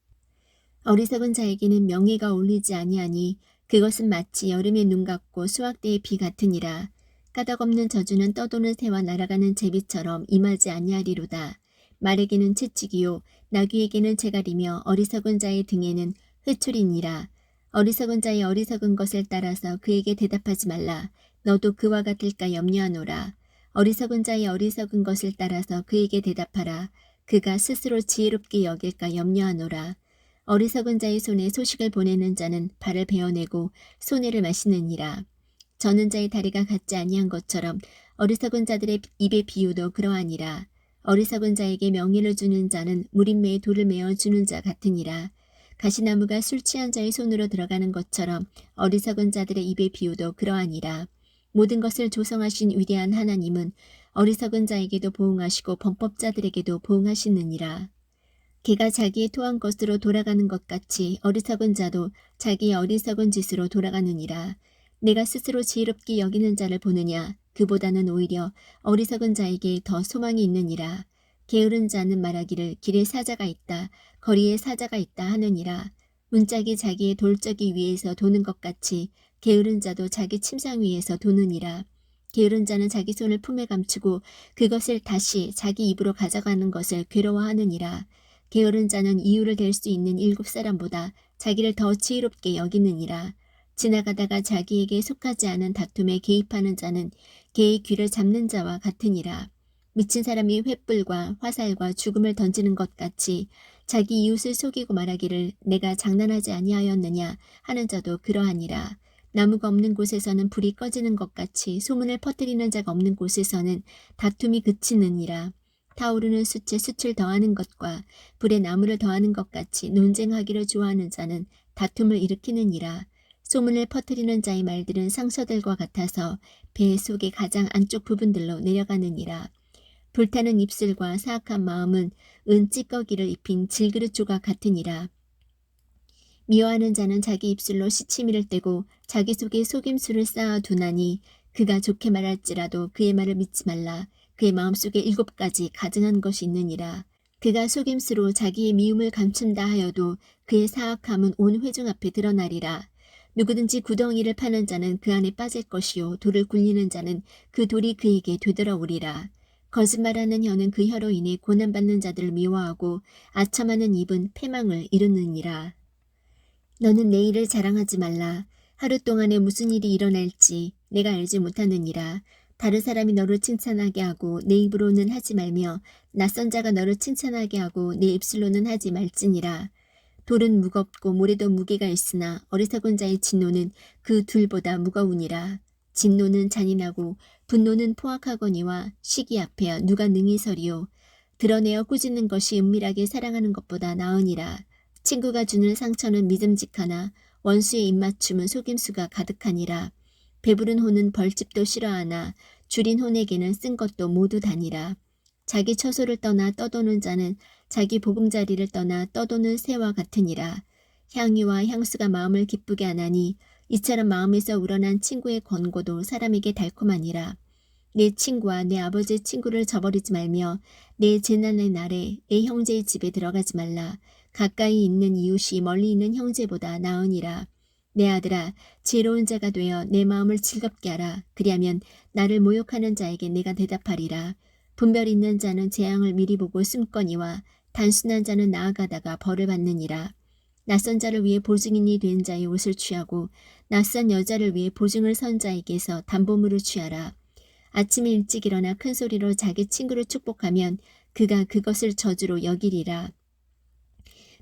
A: 어리석은 자에게는 명예가 어울리지 아니하니 그것은 마치 여름의 눈 같고 수확 때의 비 같으니라. 까닭없는 저주는 떠도는 새와 날아가는 제비처럼 임하지 아니하리로다. 말에게는 채찍이요 나귀에게는 재갈이며 어리석은 자의 등에는 회초리니라. 어리석은 자의 어리석은 것을 따라서 그에게 대답하지 말라. 너도 그와 같을까 염려하노라. 어리석은 자의 어리석은 것을 따라서 그에게 대답하라. 그가 스스로 지혜롭게 여길까 염려하노라. 어리석은 자의 손에 소식을 보내는 자는 발을 베어내고 손해를 마시느니라. 저는 자의 다리가 같지 아니한 것처럼 어리석은 자들의 입의 비유도 그러하니라. 어리석은 자에게 명예를 주는 자는 무림매에 돌을 메어 주는 자 같으니라. 가시나무가 술 취한 자의 손으로 들어가는 것처럼 어리석은 자들의 입의 비유도 그러하니라. 모든 것을 조성하신 위대한 하나님은 어리석은 자에게도 보응하시고 범법자들에게도 보응하시느니라. 개가 자기의 토한 것으로 돌아가는 것 같이 어리석은 자도 자기의 어리석은 짓으로 돌아가느니라. 내가 스스로 지혜롭게 여기는 자를 보느냐? 그보다는 오히려 어리석은 자에게 더 소망이 있느니라. 게으른 자는 말하기를 길에 사자가 있다, 거리에 사자가 있다 하느니라. 문짝이 자기의 돌적이 위에서 도는 것 같이 게으른 자도 자기 침상 위에서 도느니라. 게으른 자는 자기 손을 품에 감추고 그것을 다시 자기 입으로 가져가는 것을 괴로워하느니라. 게으른 자는 이유를 댈 수 있는 7사람보다 자기를 더 지혜롭게 여기느니라. 지나가다가 자기에게 속하지 않은 다툼에 개입하는 자는 개의 귀를 잡는 자와 같으니라. 미친 사람이 횃불과 화살과 죽음을 던지는 것 같이 자기 이웃을 속이고 말하기를 내가 장난하지 아니하였느냐 하는 자도 그러하니라. 나무가 없는 곳에서는 불이 꺼지는 것 같이 소문을 퍼뜨리는 자가 없는 곳에서는 다툼이 그치느니라. 타오르는 숯에 숯을 더하는 것과 불에 나무를 더하는 것 같이 논쟁하기를 좋아하는 자는 다툼을 일으키느니라. 소문을 퍼뜨리는 자의 말들은 상처들과 같아서 배 속의 가장 안쪽 부분들로 내려가느니라. 불타는 입술과 사악한 마음은 은 찌꺼기를 입힌 질그릇 조각 같으니라. 미워하는 자는 자기 입술로 시치미를 떼고 자기 속에 속임수를 쌓아두나니 그가 좋게 말할지라도 그의 말을 믿지 말라. 그의 마음속에 7가지 가증한 것이 있느니라. 그가 속임수로 자기의 미움을 감춘다 하여도 그의 사악함은 온 회중 앞에 드러나리라. 누구든지 구덩이를 파는 자는 그 안에 빠질 것이요 돌을 굴리는 자는 그 돌이 그에게 되돌아오리라. 거짓말하는 혀는 그 혀로 인해 고난받는 자들을 미워하고 아첨하는 입은 패망을 이루느니라. 너는 내일을 자랑하지 말라. 하루 동안에 무슨 일이 일어날지 내가 알지 못하느니라. 다른 사람이 너를 칭찬하게 하고 내 입으로는 하지 말며 낯선 자가 너를 칭찬하게 하고 내 입술로는 하지 말지니라. 돌은 무겁고 모래도 무게가 있으나 어리석은 자의 진노는 그 둘보다 무거우니라. 진노는 잔인하고 분노는 포악하거니와 시기 앞에야 누가 능히 서리요. 드러내어 꾸짖는 것이 은밀하게 사랑하는 것보다 나으니라. 친구가 주는 상처는 믿음직하나 원수의 입맞춤은 속임수가 가득하니라. 배부른 혼은 벌집도 싫어하나 줄인 혼에게는 쓴 것도 모두 다니라. 자기 처소를 떠나 떠도는 자는 자기 보금자리를 떠나 떠도는 새와 같으니라. 향유와 향수가 마음을 기쁘게 하나니 이처럼 마음에서 우러난 친구의 권고도 사람에게 달콤하니라. 내 친구와 내 아버지의 친구를 저버리지 말며 내 재난의 날에 내 형제의 집에 들어가지 말라. 가까이 있는 이웃이 멀리 있는 형제보다 나으니라. 내 아들아, 지혜로운 자가 되어 내 마음을 즐겁게 하라. 그리하면 나를 모욕하는 자에게 내가 대답하리라. 분별 있는 자는 재앙을 미리 보고 숨거니와 단순한 자는 나아가다가 벌을 받느니라. 낯선 자를 위해 보증인이 된 자의 옷을 취하고 낯선 여자를 위해 보증을 선 자에게서 담보물을 취하라. 아침에 일찍 일어나 큰 소리로 자기 친구를 축복하면 그가 그것을 저주로 여기리라.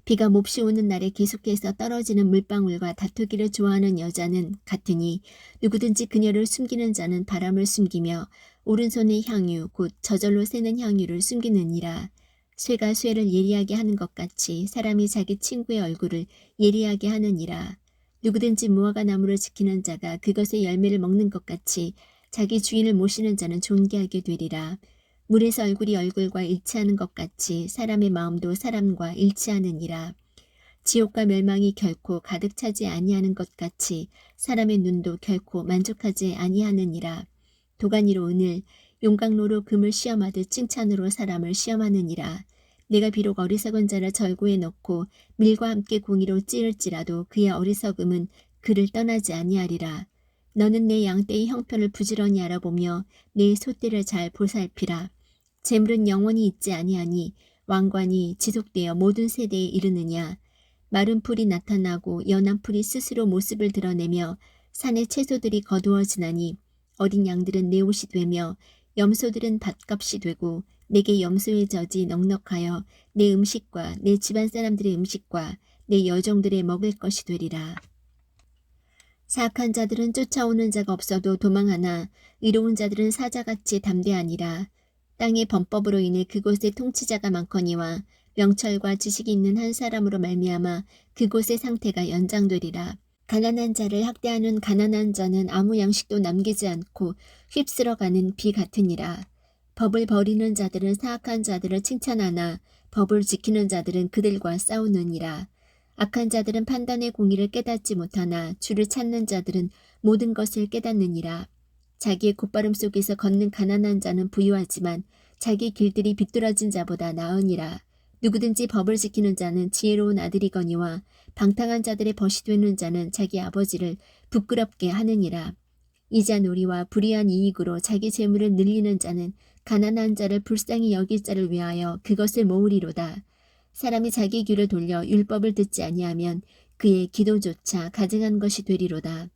A: 비가 몹시 오는 날에 계속해서 떨어지는 물방울과 다투기를 좋아하는 여자는 같으니 누구든지 그녀를 숨기는 자는 바람을 숨기며 오른손의 향유 곧 저절로 새는 향유를 숨기느니라. 쇠가 쇠를 예리하게 하는 것 같이 사람이 자기 친구의 얼굴을 예리하게 하느니라. 누구든지 무화과 나무를 지키는 자가 그것의 열매를 먹는 것 같이 자기 주인을 모시는 자는 존귀하게 되리라. 물에서 얼굴이 얼굴과 일치하는 것 같이 사람의 마음도 사람과 일치하느니라. 지옥과 멸망이 결코 가득 차지 아니하는 것 같이 사람의 눈도 결코 만족하지 아니하느니라. 도가니로 은을, 용광로로 금을 시험하듯 칭찬으로 사람을 시험하느니라. 내가 비록 어리석은 자를 절고에 넣고 밀과 함께 공의로 찌을지라도 그의 어리석음은 그를 떠나지 아니하리라. 너는 내 양떼의 형편을 부지런히 알아보며 내 소떼를 잘 보살피라. 재물은 영원히 있지 아니하니 왕관이 지속되어 모든 세대에 이르느냐. 마른 풀이 나타나고 연한 풀이 스스로 모습을 드러내며 산의 채소들이 거두어지나니 어린 양들은 내 옷이 되며 염소들은 밭값이 되고 내게 염소의 젖이 넉넉하여 내 음식과 내 집안 사람들의 음식과 내 여종들의 먹을 것이 되리라. 사악한 자들은 쫓아오는 자가 없어도 도망하나 의로운 자들은 사자같이 담대하니라. 땅의 범법으로 인해 그곳에 통치자가 많거니와 명철과 지식이 있는 한 사람으로 말미암아 그곳의 상태가 연장되리라. 가난한 자를 학대하는 가난한 자는 아무 양식도 남기지 않고 휩쓸어가는 비 같으니라. 법을 버리는 자들은 사악한 자들을 칭찬하나 법을 지키는 자들은 그들과 싸우느니라. 악한 자들은 판단의 공의를 깨닫지 못하나 주를 찾는 자들은 모든 것을 깨닫느니라. 자기의 곧바름 속에서 걷는 가난한 자는 부유하지만 자기 길들이 비뚤어진 자보다 나으니라. 누구든지 법을 지키는 자는 지혜로운 아들이거니와 방탕한 자들의 벗이 되는 자는 자기 아버지를 부끄럽게 하느니라. 이자 놀이와 불의한 이익으로 자기 재물을 늘리는 자는 가난한 자를 불쌍히 여길 자를 위하여 그것을 모으리로다. 사람이 자기 귀를 돌려 율법을 듣지 아니하면 그의 기도조차 가증한 것이 되리로다.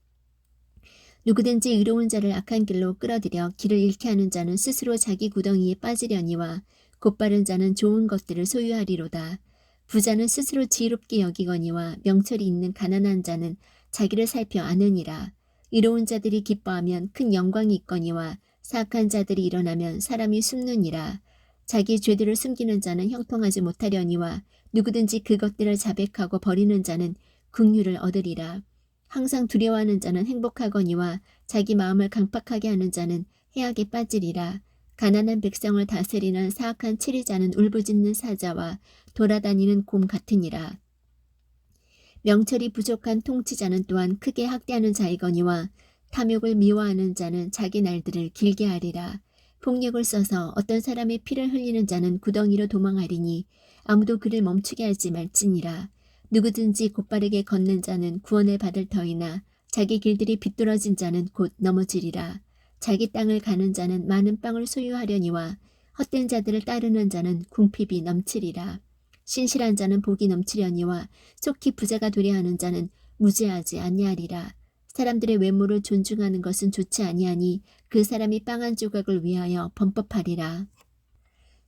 A: 누구든지 의로운 자를 악한 길로 끌어들여 길을 잃게 하는 자는 스스로 자기 구덩이에 빠지려니와 곧바른 자는 좋은 것들을 소유하리로다. 부자는 스스로 지혜롭게 여기거니와 명철이 있는 가난한 자는 자기를 살펴 아느니라. 의로운 자들이 기뻐하면 큰 영광이 있거니와 사악한 자들이 일어나면 사람이 숨느니라. 자기 죄들을 숨기는 자는 형통하지 못하려니와 누구든지 그것들을 자백하고 버리는 자는 긍휼을 얻으리라. 항상 두려워하는 자는 행복하거니와 자기 마음을 강팍하게 하는 자는 해악에 빠지리라. 가난한 백성을 다스리는 사악한 치리자는 울부짖는 사자와 돌아다니는 곰 같으니라. 명철이 부족한 통치자는 또한 크게 학대하는 자이거니와 탐욕을 미워하는 자는 자기 날들을 길게 하리라. 폭력을 써서 어떤 사람의 피를 흘리는 자는 구덩이로 도망하리니 아무도 그를 멈추게 하지 말지니라. 누구든지 곧바르게 걷는 자는 구원을 받을 터이나 자기 길들이 비뚤어진 자는 곧 넘어지리라. 자기 땅을 가는 자는 많은 빵을 소유하려니와 헛된 자들을 따르는 자는 궁핍이 넘치리라. 신실한 자는 복이 넘치려니와 속히 부자가 되려 하는 자는 무죄하지 아니하리라. 사람들의 외모를 존중하는 것은 좋지 아니하니 그 사람이 빵 한 조각을 위하여 범법하리라.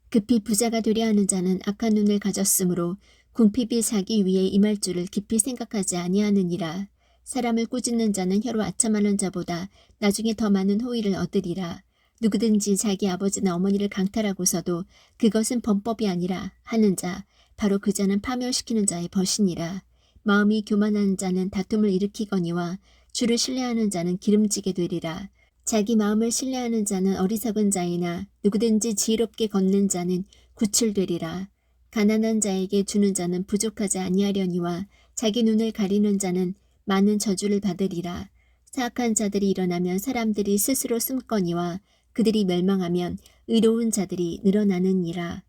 A: 급히 부자가 되려 하는 자는 악한 눈을 가졌으므로 궁핍이 자기 위에 임할 줄을 깊이 생각하지 아니하느니라. 사람을 꾸짖는 자는 혀로 아첨하는 자보다 나중에 더 많은 호의를 얻으리라. 누구든지 자기 아버지나 어머니를 강탈하고서도 그것은 범법이 아니라 하는 자, 바로 그 자는 파멸시키는 자의 벗이니라. 마음이 교만한 자는 다툼을 일으키거니와 주를 신뢰하는 자는 기름지게 되리라. 자기 마음을 신뢰하는 자는 어리석은 자이나 누구든지 지혜롭게 걷는 자는 구출되리라. 가난한 자에게 주는 자는 부족하지 아니하려니와 자기 눈을 가리는 자는 많은 저주를 받으리라. 사악한 자들이 일어나면 사람들이 스스로 숨거니와 그들이 멸망하면 의로운 자들이 늘어나느니라.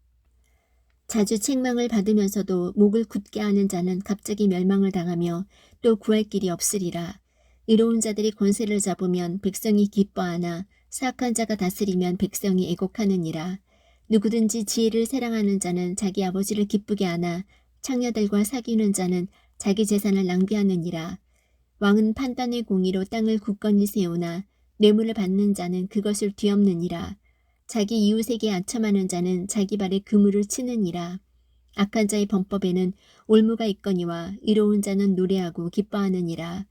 A: 자주 책망을 받으면서도 목을 굳게 하는 자는 갑자기 멸망을 당하며 또 구할 길이 없으리라. 의로운 자들이 권세를 잡으면 백성이 기뻐하나 사악한 자가 다스리면 백성이 애곡하느니라. 누구든지 지혜를 사랑하는 자는 자기 아버지를 기쁘게 하나 창녀들과 사귀는 자는 자기 재산을 낭비하느니라. 왕은 판단의 공의로 땅을 굳건히 세우나 뇌물을 받는 자는 그것을 뒤엎느니라. 자기 이웃에게 아첨하는 자는 자기 발에 그물을 치느니라. 악한 자의 범법에는 올무가 있거니와 의로운 자는 노래하고 기뻐하느니라.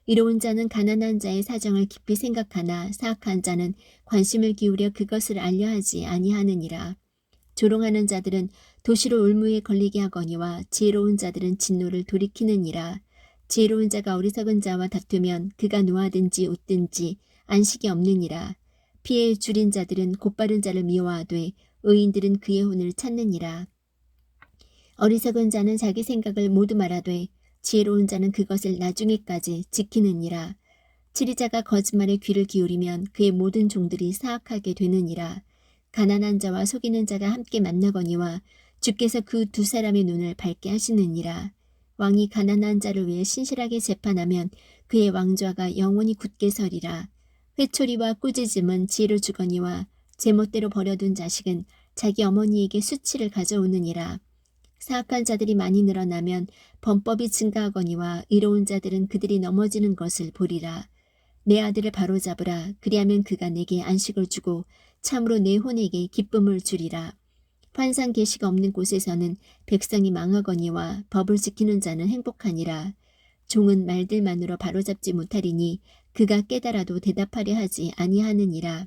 A: 의로운 자는 가난한 자의 사정을 깊이 생각하나 사악한 자는 관심을 기울여 그것을 알려하지 아니하느니라. 조롱하는 자들은 도시로 올무에 걸리게 하거니와 지혜로운 자들은 진노를 돌이키느니라. 지혜로운 자가 어리석은 자와 다투면 그가 노하든지 웃든지 안식이 없느니라. 피에 줄인 자들은 곧바른 자를 미워하되 의인들은 그의 혼을 찾느니라. 어리석은 자는 자기 생각을 모두 말하되 지혜로운 자는 그것을 나중에까지 지키느니라. 치리자가 거짓말에 귀를 기울이면 그의 모든 종들이 사악하게 되느니라. 가난한 자와 속이는 자가 함께 만나거니와 주께서 그 두 사람의 눈을 밝게 하시느니라. 왕이 가난한 자를 위해 신실하게 재판하면 그의 왕좌가 영원히 굳게 서리라. 회초리와 꾸짖음은 지혜를 주거니와 제멋대로 버려둔 자식은 자기 어머니에게 수치를 가져오느니라. 사악한 자들이 많이 늘어나면 범법이 증가하거니와 의로운 자들은 그들이 넘어지는 것을 보리라. 내 아들을 바로잡으라. 그리하면 그가 내게 안식을 주고 참으로 내 혼에게 기쁨을 주리라. 환상 계시가 없는 곳에서는 백성이 망하거니와 법을 지키는 자는 행복하니라. 종은 말들만으로 바로잡지 못하리니 그가 깨달아도 대답하려 하지 아니하느니라.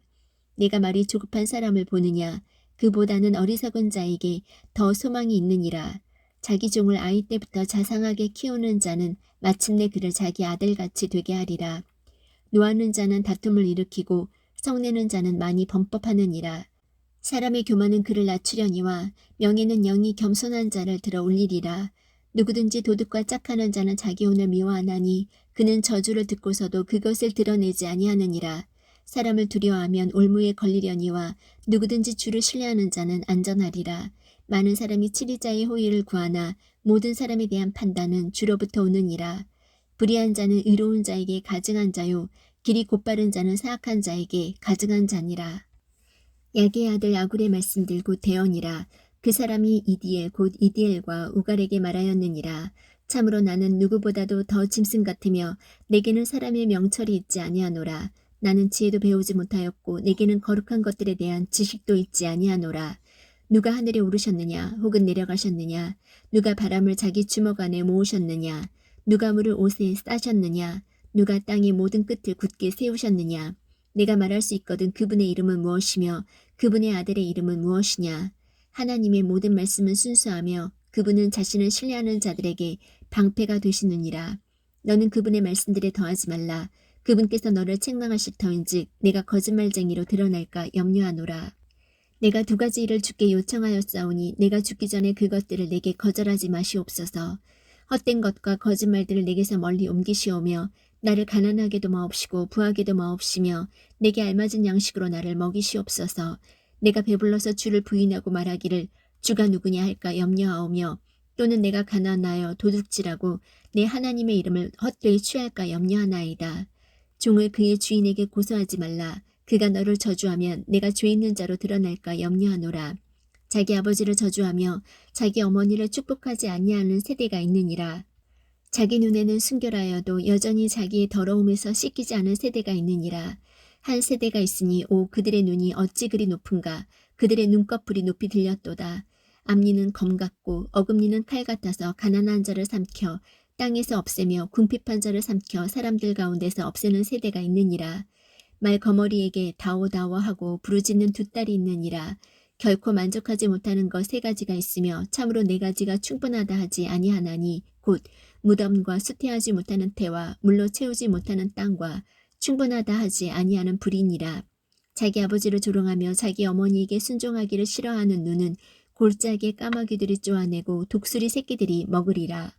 A: 내가 말이 조급한 사람을 보느냐. 그보다는 어리석은 자에게 더 소망이 있느니라. 자기 종을 아이 때부터 자상하게 키우는 자는 마침내 그를 자기 아들같이 되게 하리라. 노하는 자는 다툼을 일으키고 성내는 자는 많이 범법하느니라. 사람의 교만은 그를 낮추려니와 명예는 영이 겸손한 자를 들어 올리리라. 누구든지 도둑과 짝하는 자는 자기 혼을 미워하나니 그는 저주를 듣고서도 그것을 드러내지 아니하느니라. 사람을 두려워하면 올무에 걸리려니와 누구든지 주를 신뢰하는 자는 안전하리라. 많은 사람이 치리자의 호의를 구하나 모든 사람에 대한 판단은 주로부터 오느니라. 불의한 자는 의로운 자에게 가증한 자요 길이 곧바른 자는 사악한 자에게 가증한 자니라. 야게의 아들 아굴의 말씀들 곧 대언이라. 그 사람이 이디엘 곧 이디엘과 우갈에게 말하였느니라. 참으로 나는 누구보다도 더 짐승 같으며 내게는 사람의 명철이 있지 아니하노라. 나는 지혜도 배우지 못하였고 내게는 거룩한 것들에 대한 지식도 있지 아니하노라. 누가 하늘에 오르셨느냐 혹은 내려가셨느냐. 누가 바람을 자기 주먹 안에 모으셨느냐. 누가 물을 옷에 싸셨느냐. 누가 땅의 모든 끝을 굳게 세우셨느냐. 내가 말할 수 있거든 그분의 이름은 무엇이며 그분의 아들의 이름은 무엇이냐. 하나님의 모든 말씀은 순수하며 그분은 자신을 신뢰하는 자들에게 방패가 되시느니라. 너는 그분의 말씀들에 더하지 말라. 그분께서 너를 책망하실 터인즉 내가 거짓말쟁이로 드러날까 염려하노라. 내가 두 가지 일을 주께 요청하였사오니 내가 죽기 전에 그것들을 내게 거절하지 마시옵소서. 헛된 것과 거짓말들을 내게서 멀리 옮기시오며 나를 가난하게도 마옵시고 부하게도 마옵시며 내게 알맞은 양식으로 나를 먹이시옵소서. 내가 배불러서 주를 부인하고 말하기를 주가 누구냐 할까 염려하오며 또는 내가 가난하여 도둑질하고 내 하나님의 이름을 헛되이 취할까 염려하나이다. 종을 그의 주인에게 고소하지 말라. 그가 너를 저주하면 내가 죄 있는 자로 드러날까 염려하노라. 자기 아버지를 저주하며 자기 어머니를 축복하지 아니하는 세대가 있느니라. 자기 눈에는 순결하여도 여전히 자기의 더러움에서 씻기지 않은 세대가 있느니라. 한 세대가 있으니 오 그들의 눈이 어찌 그리 높은가. 그들의 눈꺼풀이 높이 들렸도다. 앞니는 검 같고 어금니는 칼 같아서 가난한 자를 삼켜 땅에서 없애며 궁핍한 자를 삼켜 사람들 가운데서 없애는 세대가 있느니라. 말거머리에게 다오다오 하고 부르짖는 두 딸이 있느니라. 결코 만족하지 못하는 것 세 가지가 있으며 참으로 네 가지가 충분하다 하지 아니하나니 곧 무덤과 수태하지 못하는 태와 물로 채우지 못하는 땅과 충분하다 하지 아니하는 불이니라. 자기 아버지를 조롱하며 자기 어머니에게 순종하기를 싫어하는 눈은 골짜기에 까마귀들이 쪼아내고 독수리 새끼들이 먹으리라.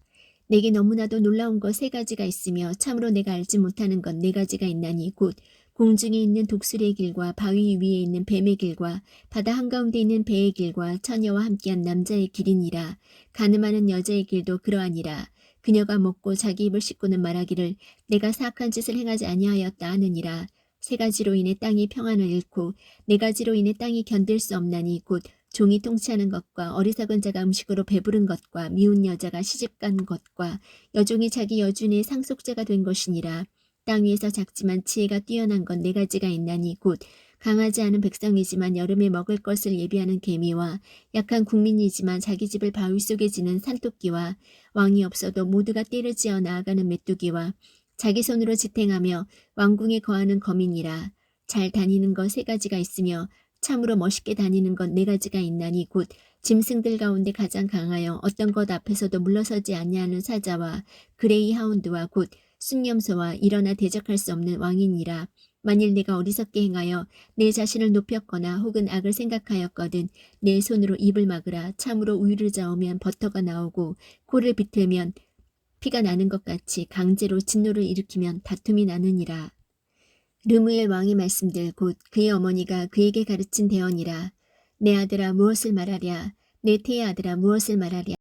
A: 내게 너무나도 놀라운 것 세 가지가 있으며 참으로 내가 알지 못하는 것 네 가지가 있나니 곧 공중에 있는 독수리의 길과 바위 위에 있는 뱀의 길과 바다 한가운데 있는 배의 길과 처녀와 함께한 남자의 길이니라. 가늠하는 여자의 길도 그러하니라. 그녀가 먹고 자기 입을 씻고는 말하기를 내가 사악한 짓을 행하지 아니하였다 하느니라. 세 가지로 인해 땅이 평안을 잃고 네 가지로 인해 땅이 견딜 수 없나니 곧 종이 통치하는 것과 어리석은 자가 음식으로 배부른 것과 미운 여자가 시집간 것과 여종이 자기 여주인의 상속자가 된 것이니라. 땅 위에서 작지만 지혜가 뛰어난 건 네 가지가 있나니 곧 강하지 않은 백성이지만 여름에 먹을 것을 예비하는 개미와 약한 국민이지만 자기 집을 바위 속에 지는 산토끼와 왕이 없어도 모두가 떼를 지어 나아가는 메뚜기와 자기 손으로 지탱하며 왕궁에 거하는 거민이라. 잘 다니는 것 세 가지가 있으며 참으로 멋있게 다니는 것 네 가지가 있나니 곧 짐승들 가운데 가장 강하여 어떤 것 앞에서도 물러서지 아니하는 사자와 그레이 하운드와 곧 순념소와 일어나 대적할 수 없는 왕이니라. 만일 내가 어리석게 행하여 내 자신을 높였거나 혹은 악을 생각하였거든 내 손으로 입을 막으라. 참으로 우유를 저으면 버터가 나오고 코를 비틀면 피가 나는 것 같이 강제로 진노를 일으키면 다툼이 나느니라. 르무엘 왕의 말씀들 곧 그의 어머니가 그에게 가르친 대언이라. 내 아들아 무엇을 말하랴. 내 태의 아들아 무엇을 말하랴.